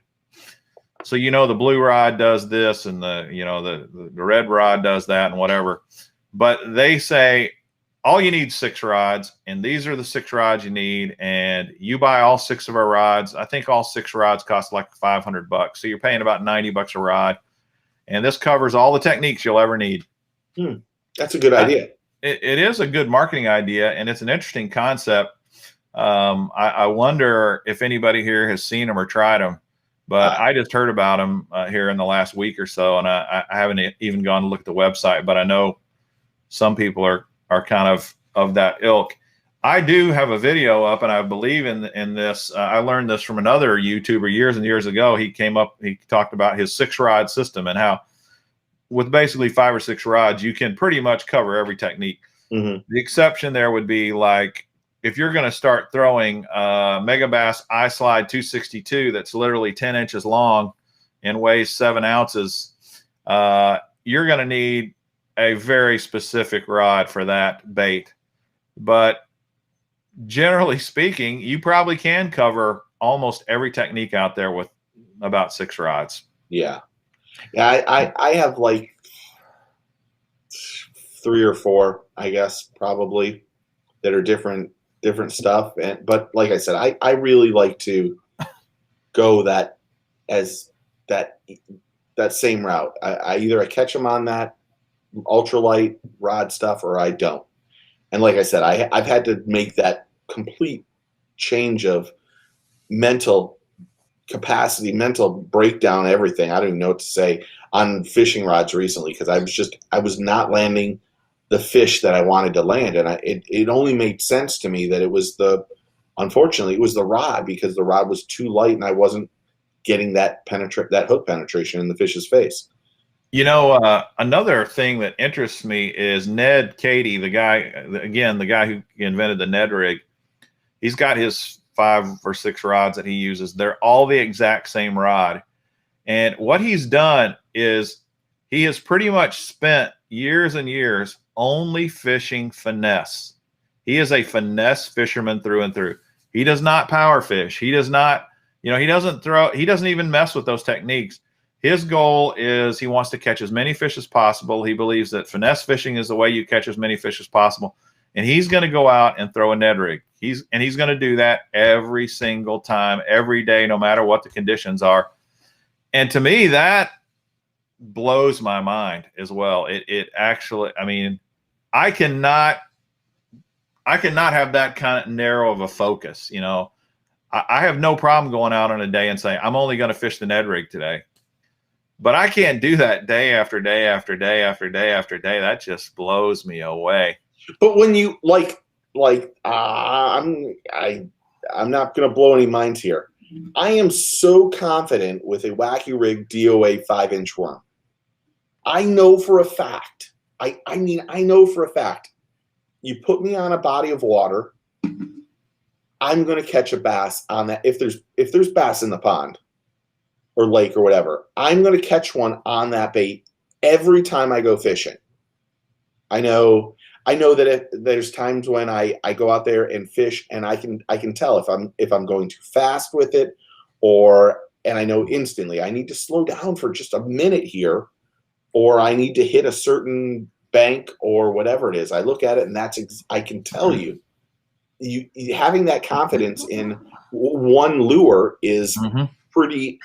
So the blue rod does this, and the red rod does that, and whatever. But they say all you need is 6 rods, and these are the 6 rods you need, and you buy all 6 of our rods. I think all 6 rods cost like $500, so you're paying about $90 a rod, and this covers all the techniques you'll ever need. That's a good idea. It is a good marketing idea, and it's an interesting concept. I wonder if anybody here has seen them or tried them, but I just heard about them here in the last week or so, and I haven't even gone to look at the website, but I know some people are kind of that ilk. I do have a video up, and I believe in this. I learned this from another YouTuber years and years ago. He talked about his 6-rod system and how with basically 5 or 6 rods, you can pretty much cover every technique. The exception there would be like if you're going to start throwing Megabass iSlide 262 that's literally 10 inches long and weighs 7 ounces, you're going to need a very specific rod for that bait. But generally speaking, you probably can cover almost every technique out there with about 6 rods. Yeah. I have like 3 or 4, I guess, probably, that are different stuff. But like I said, I really like to go that same route. I either I catch them on that ultralight rod stuff or I don't. And like I said, I've had to make that complete change of mental capacity, mental breakdown, everything. I don't even know what to say on fishing rods recently because I was not landing the fish that I wanted to land, and it only made sense to me that unfortunately it was the rod, because the rod was too light and I wasn't getting that hook penetration in the fish's face. Another thing that interests me is Ned Cady, the guy who invented the Ned rig. He's got his 5 or 6 rods that he uses. They're all the exact same rod. And what he's done is he has pretty much spent years and years only fishing finesse. He is a finesse fisherman through and through. He does not power fish. He does not, he doesn't even mess with those techniques. His goal is he wants to catch as many fish as possible. He believes that finesse fishing is the way you catch as many fish as possible. And he's going to go out and throw a Ned rig. He's going to do that every single time, every day, no matter what the conditions are. And to me, that blows my mind as well. It actually, I mean, I cannot have that kind of narrow of a focus. I have no problem going out on a day and saying, I'm only going to fish the Ned rig today. But I can't do that day after day after day after day after day. That just blows me away. But when you I'm not going to blow any minds here. I am so confident with a Wacky rig DOA 5-inch worm. I know for a fact I mean, I know for a fact, you put me on a body of water, I'm going to catch a bass on that. If there's bass in the pond or lake or whatever, I'm going to catch one on that bait every time I go fishing. I know that there's times when I go out there and fish, and I can tell if I'm going too fast with it, and I know instantly I need to slow down for just a minute here, or I need to hit a certain bank or whatever it is. I look at it, and I can tell you having that confidence in one lure is pretty.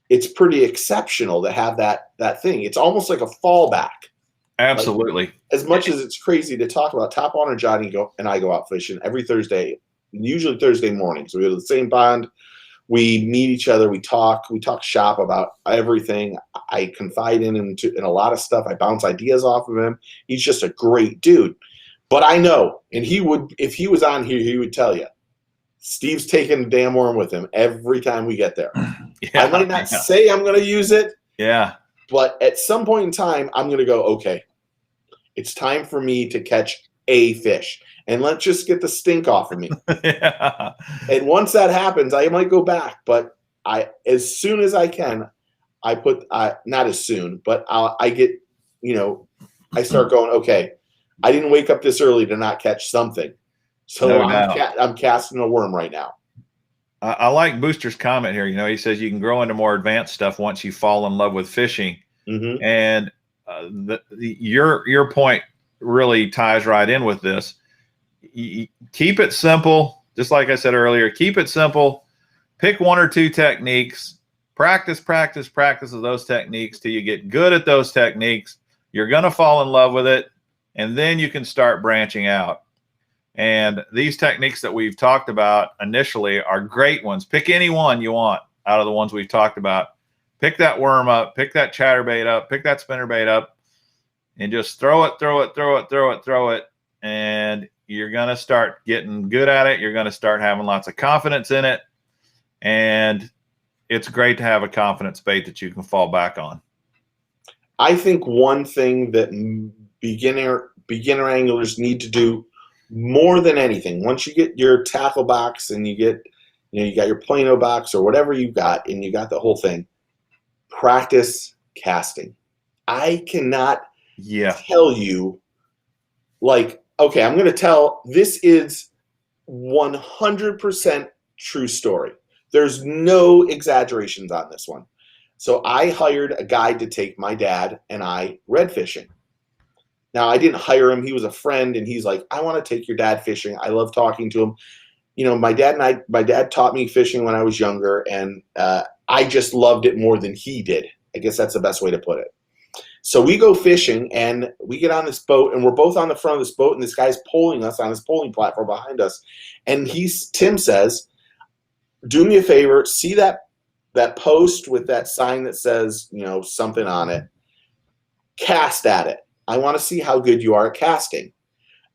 It's pretty exceptional to have that thing. It's almost like a fallback. Absolutely. Like, as much as it's crazy to talk about, Top Honor Johnny and I go out fishing every Thursday, usually Thursday mornings. We go to the same pond. We meet each other. We talk shop about everything. I confide in him in a lot of stuff. I bounce ideas off of him. He's just a great dude. But I know, and if he was on here, he would tell you, Steve's taking a damn worm with him every time we get there. I might not say I'm going to use it. Yeah. But at some point in time, I'm going to go, okay, it's time for me to catch a fish. And let's just get the stink off of me. Yeah. And once that happens, I might go back. But as soon as I can, not as soon, but I get, I start going, okay, I didn't wake up this early to not catch something. So I'm casting a worm right now. I like Booster's comment here. He says you can grow into more advanced stuff once you fall in love with fishing. Mm-hmm. And your point really ties right in with this. Keep it simple. Just like I said earlier, keep it simple. Pick one or two techniques. Practice with those techniques till you get good at those techniques. You're going to fall in love with it, and then you can start branching out. And these techniques that we've talked about initially are great ones. Pick any one you want out of the ones we've talked about. Pick that worm up, pick that chatterbait up, pick that spinnerbait up, and just throw it. And you're going to start getting good at it. You're going to start having lots of confidence in it. And it's great to have a confidence bait that you can fall back on. I think one thing that beginner anglers need to do more than anything, once you get your tackle box and you got your Plano box or whatever you got, and you got the whole thing, practice casting. I cannot tell you, like, okay, I'm going to tell, this is 100% true story. There's no exaggerations on this one. So I hired a guide to take my dad and I red fishing. Now, I didn't hire him. He was a friend, and he's like, I want to take your dad fishing. I love talking to him. My dad taught me fishing when I was younger, and I just loved it more than he did. I guess that's the best way to put it. So we go fishing, and we get on this boat, and we're both on the front of this boat, and this guy's pulling us on his pulling platform behind us. And Tim says, do me a favor, see that post with that sign that says, something on it, cast at it. I want to see how good you are at casting.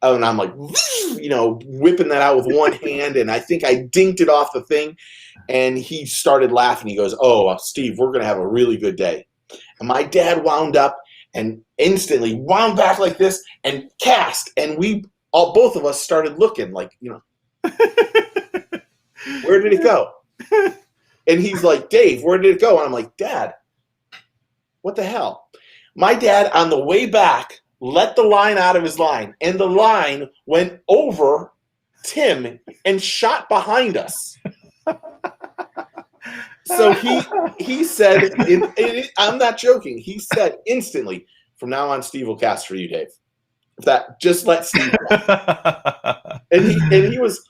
And I'm like, whipping that out with one hand, and I think I dinked it off the thing. And he started laughing. He goes, oh, Steve, we're going to have a really good day. And my dad wound up and instantly wound back like this and cast. And both of us started looking like, where did it go? And he's like, Dave, where did it go? And I'm like, Dad, what the hell? My dad, on the way back, let the line out of his line, and the line went over Tim and shot behind us. So he said, I'm not joking, he said instantly, from now on, Steve will cast for you, Dave. Just let Steve cast. And he was,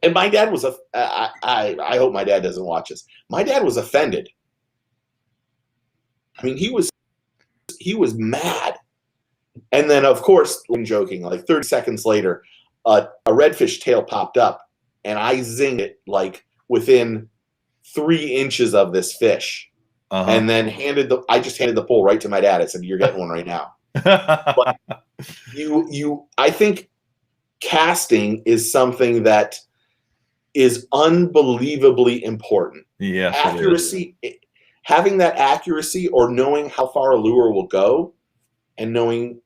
and my dad was, I hope my dad doesn't watch this. My dad was offended. I mean, he was mad. And then, of course, I'm joking, like 30 seconds later, a redfish tail popped up, and I zinged it like within 3 inches of this fish. And then I just handed the pole right to my dad. I said, you're getting one right now. But I think casting is something that is unbelievably important. Yeah. Accuracy, having that accuracy, or knowing how far a lure will go, and knowing,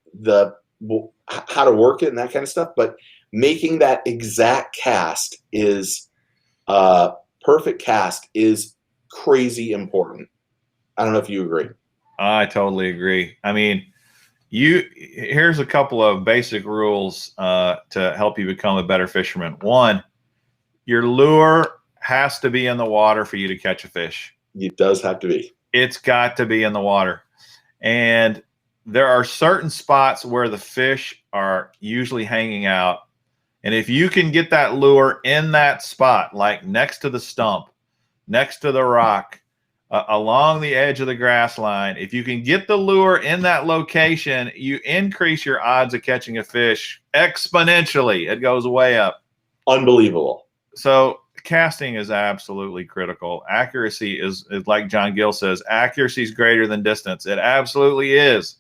how to work it and that kind of stuff. But making that exact cast is perfect cast is crazy important. I don't know if you agree. I totally agree. I mean, here's a couple of basic rules to help you become a better fisherman. One, your lure has to be in the water for you to catch a fish. It does have to be. It's got to be in the water. And there are certain spots where the fish are usually hanging out. And if you can get that lure in that spot, like next to the stump, next to the rock, along the edge of the grass line, if you can get the lure in that location, you increase your odds of catching a fish exponentially. It goes way up. Unbelievable. So casting is absolutely critical. Accuracy is like John Gill says, accuracy is greater than distance. It absolutely is.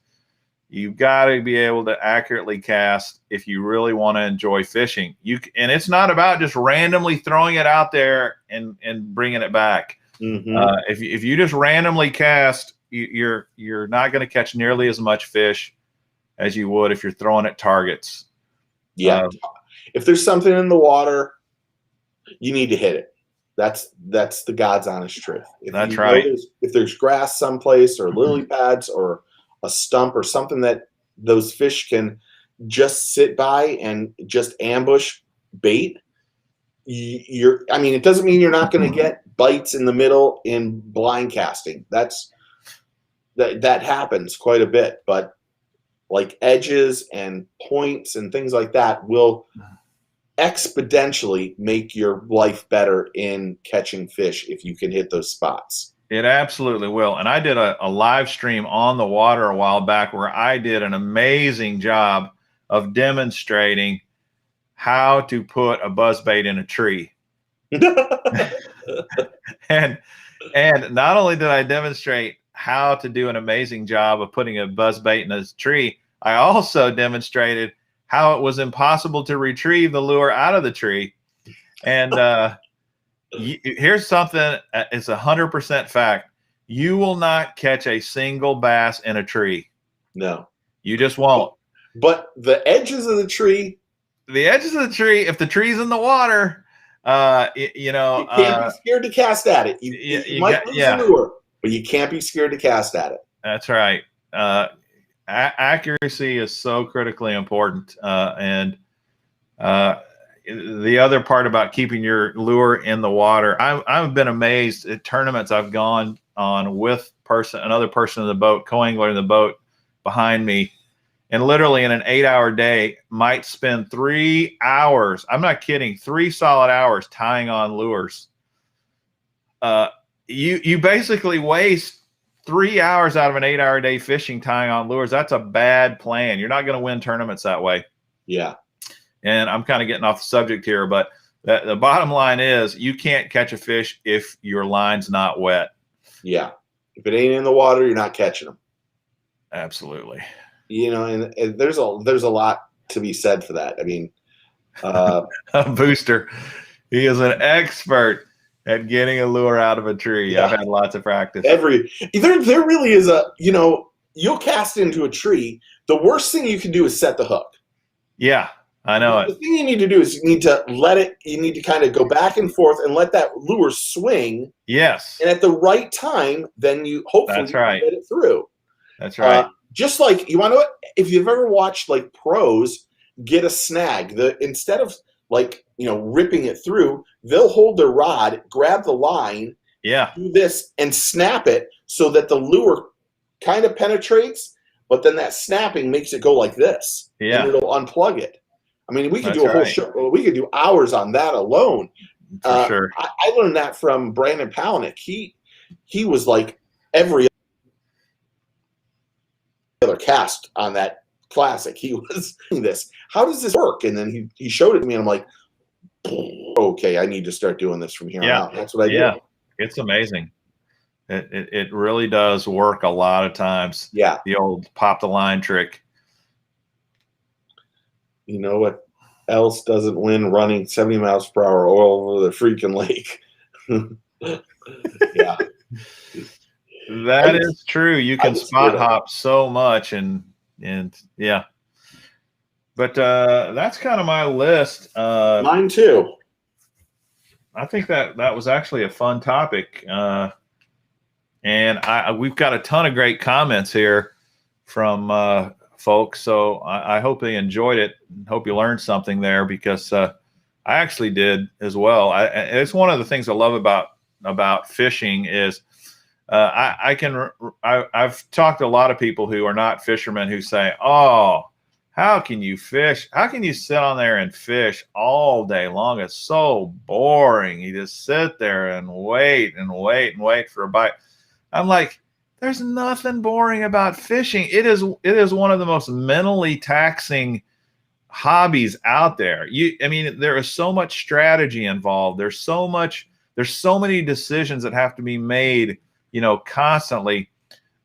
You've got to be able to accurately cast if you really want to enjoy fishing. And it's not about just randomly throwing it out there and bringing it back. Mm-hmm. If you just randomly cast, you're not going to catch nearly as much fish as you would if you're throwing at targets. Yeah. If there's something in the water, you need to hit it. That's the God's honest truth. That's right. If there's grass someplace or lily pads or a stump or something that those fish can just sit by and just ambush bait, it doesn't mean you're not going to get bites in the middle in blind casting. That happens quite a bit, but like edges and points and things like that will exponentially make your life better in catching fish if you can hit those spots. It absolutely will. And I did a live stream on the water a while back where I did an amazing job of demonstrating how to put a buzzbait in a tree. and not only did I demonstrate how to do an amazing job of putting a buzzbait in a tree, I also demonstrated how it was impossible to retrieve the lure out of the tree. And here's something, it's 100% fact. You will not catch a single bass in a tree. No. You just won't. But the edges of the tree, if the tree's in the water, you can't be scared to cast at it. You might lose the lure, but you can't be scared to cast at it. That's right. Accuracy is so critically important. And the other part about keeping your lure in the water, I've been amazed at tournaments I've gone on with another person in the boat, co-angler in the boat behind me, and literally in an 8-hour day might spend 3 hours. I'm not kidding. 3 solid hours tying on lures. You basically waste 3 hours out of an 8-hour day fishing tying on lures. That's a bad plan. You're not going to win tournaments that way. Yeah. And I'm kind of getting off the subject here, but the bottom line is you can't catch a fish if your line's not wet. Yeah. If it ain't in the water, you're not catching them. Absolutely. And there's a lot to be said for that. I mean, Booster, he is an expert at getting a lure out of a tree. Yeah. I've had lots of practice. There really is you'll cast into a tree. The worst thing you can do is set the hook. Yeah, I know it. The thing you need to do is you need to kind of go back and forth and let that lure swing. Yes. And at the right time, then you hopefully get it through. That's right. Just like if you've ever watched like pros get a snag, instead of ripping it through, they'll hold their rod, grab the line, do this, and snap it so that the lure kind of penetrates, but then that snapping makes it go like this. Yeah. And it'll unplug it. I mean, we could do a whole show. We could do hours on that alone. For sure. I learned that from Brandon Palaniuk. He was like every other cast on that classic. He was doing this. How does this work? And then he showed it to me, and I'm like, okay, I need to start doing this from here on out. That's what I do. Yeah, it's amazing. It really does work a lot of times. Yeah. The old pop the line trick. You know what else doesn't win running 70 miles per hour all over the freaking lake? Yeah. That is true. You can spot hop so much, and And yeah, but that's kind of my list. Mine too. I think that was actually a fun topic. And we've got a ton of great comments here from folks. So I hope they enjoyed it. Hope you learned something there, because I actually did as well. It's one of the things I love about fishing is I've talked to a lot of people who are not fishermen who say, "Oh, how can you fish? How can you sit on there and fish all day long? It's so boring. You just sit there and wait and wait and wait for a bite." I'm like, there's nothing boring about fishing. It is one of the most mentally taxing hobbies out there. I mean, there is so much strategy involved. There's so many decisions that have to be made, constantly.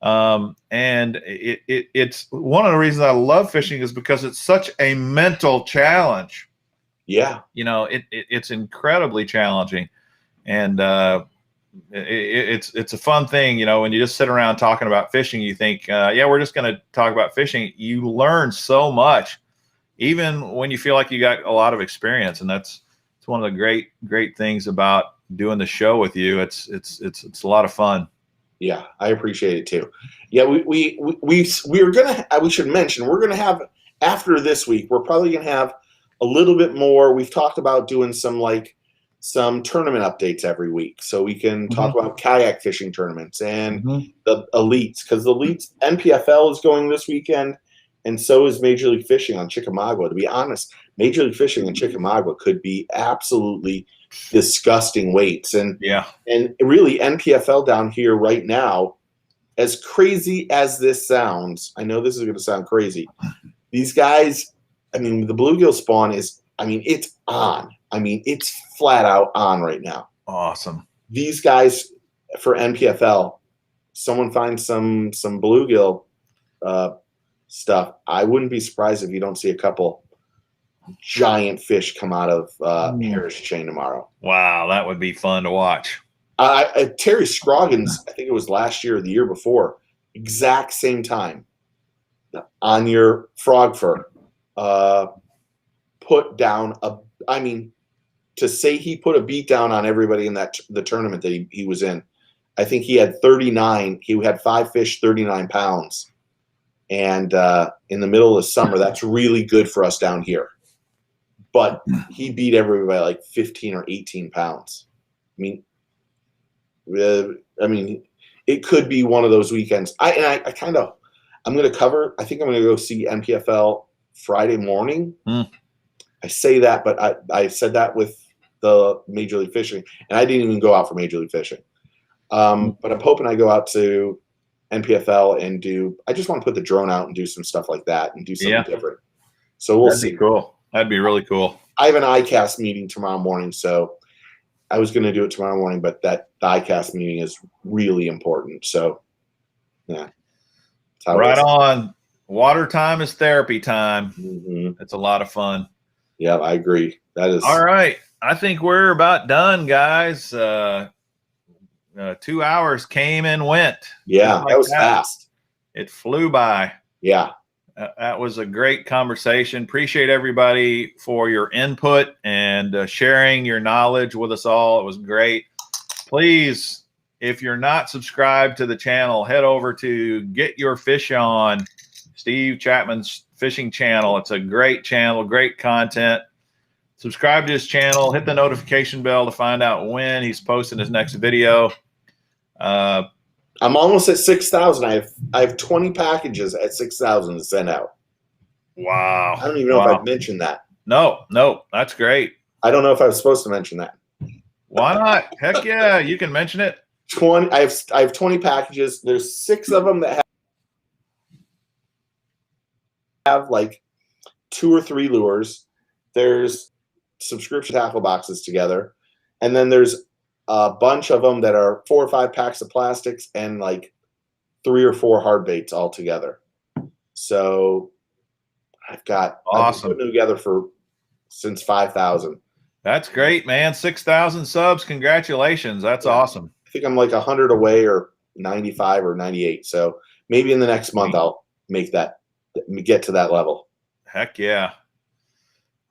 And it's one of the reasons I love fishing is because it's such a mental challenge. Yeah. It's incredibly challenging. And, it's a fun thing, when you just sit around talking about fishing, you think, yeah, we're just going to talk about fishing. You learn so much, even when you feel like you got a lot of experience. And it's one of the great things about doing the show with you. It's a lot of fun. Yeah, I appreciate it too. Yeah, we should mention, we're gonna have, after this week, we're probably gonna have a little bit more. We've talked about doing some tournament updates every week, so we can talk about kayak fishing tournaments and the elites, because the elites, NPFL is going this weekend, and so is Major League Fishing on Chickamauga. To be honest, Major League Fishing in Chickamauga could be absolutely disgusting weights, and really NPFL down here right now, as crazy as this sounds, I know this is going to sound crazy, these guys, I mean, the bluegill spawn is, I mean, it's on. I mean, it's flat out on right now. Awesome. These guys for NPFL, someone finds some bluegill stuff, I wouldn't be surprised if you don't see a couple giant fish come out of Harris Chain tomorrow. Wow, that would be fun to watch. Terry Scroggins, I think it was last year or the year before, exact same time, on your frog fur, put down to say he put a beat down on everybody in the tournament that he was in. I think he had 39. He had 5 fish, 39 pounds. And in the middle of summer, that's really good for us down here. But he beat everybody by like 15 or 18 pounds. I mean, it could be one of those weekends. I'm going to cover. I think I'm going to go see NPFL Friday morning. I say that, but I said that with the Major League Fishing, and I didn't even go out for Major League Fishing. But I'm hoping I go out to NPFL and I just want to put the drone out and do some stuff like that and do something different. So we'll see. That'd be cool. That'd be really cool. I have an ICAST meeting tomorrow morning, so I was going to do it tomorrow morning, but the ICAST meeting is really important. So, yeah. Right on. Water time is therapy time. It's a lot of fun. Yeah, I agree. That is all right. I think we're about done, guys. 2 hours came and went. Yeah, that was fast. It flew by. Yeah. That was a great conversation. Appreciate everybody for your input and sharing your knowledge with us all. It was great. Please, if you're not subscribed to the channel, head over to Get Your Fish On, Steve Chapman's fishing channel. It's a great channel, great content. Subscribe to his channel. Hit the notification bell to find out when he's posting his next video. I'm almost at 6,000. I have 20 packages at 6,000 to send out. Wow. I don't even know if I've mentioned that. No, that's great. I don't know if I was supposed to mention that. Why not? Heck yeah, you can mention it. 20. I have 20 packages. There's 6 of them that have like 2 or 3 lures. There's subscription tackle boxes together, and then there's a bunch of them that are 4 or 5 packs of plastics and like 3 or 4 hard baits all together. So I've been putting them together since 5,000. That's great, man. 6,000 subs. Congratulations. That's awesome. I think I'm like 100 away, or 95 or 98. So maybe in the next month I'll make that get to that level. Heck yeah.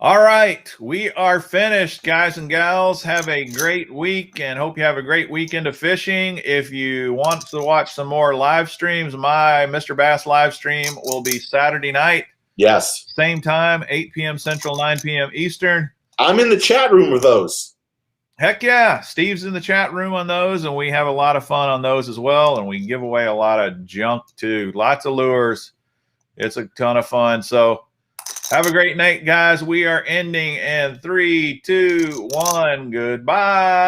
All right. We are finished, guys and gals. Have a great week and hope you have a great weekend of fishing. If you want to watch some more live streams, my Mr. Bass live stream will be Saturday night. Yes. Same time, 8 p.m. Central, 9 p.m. Eastern. I'm in the chat room with those. Heck yeah. Steve's in the chat room on those, and we have a lot of fun on those as well. And we give away a lot of junk too. Lots of lures. It's a ton of fun. So have a great night, guys. We are ending in 3, 2, 1. Goodbye.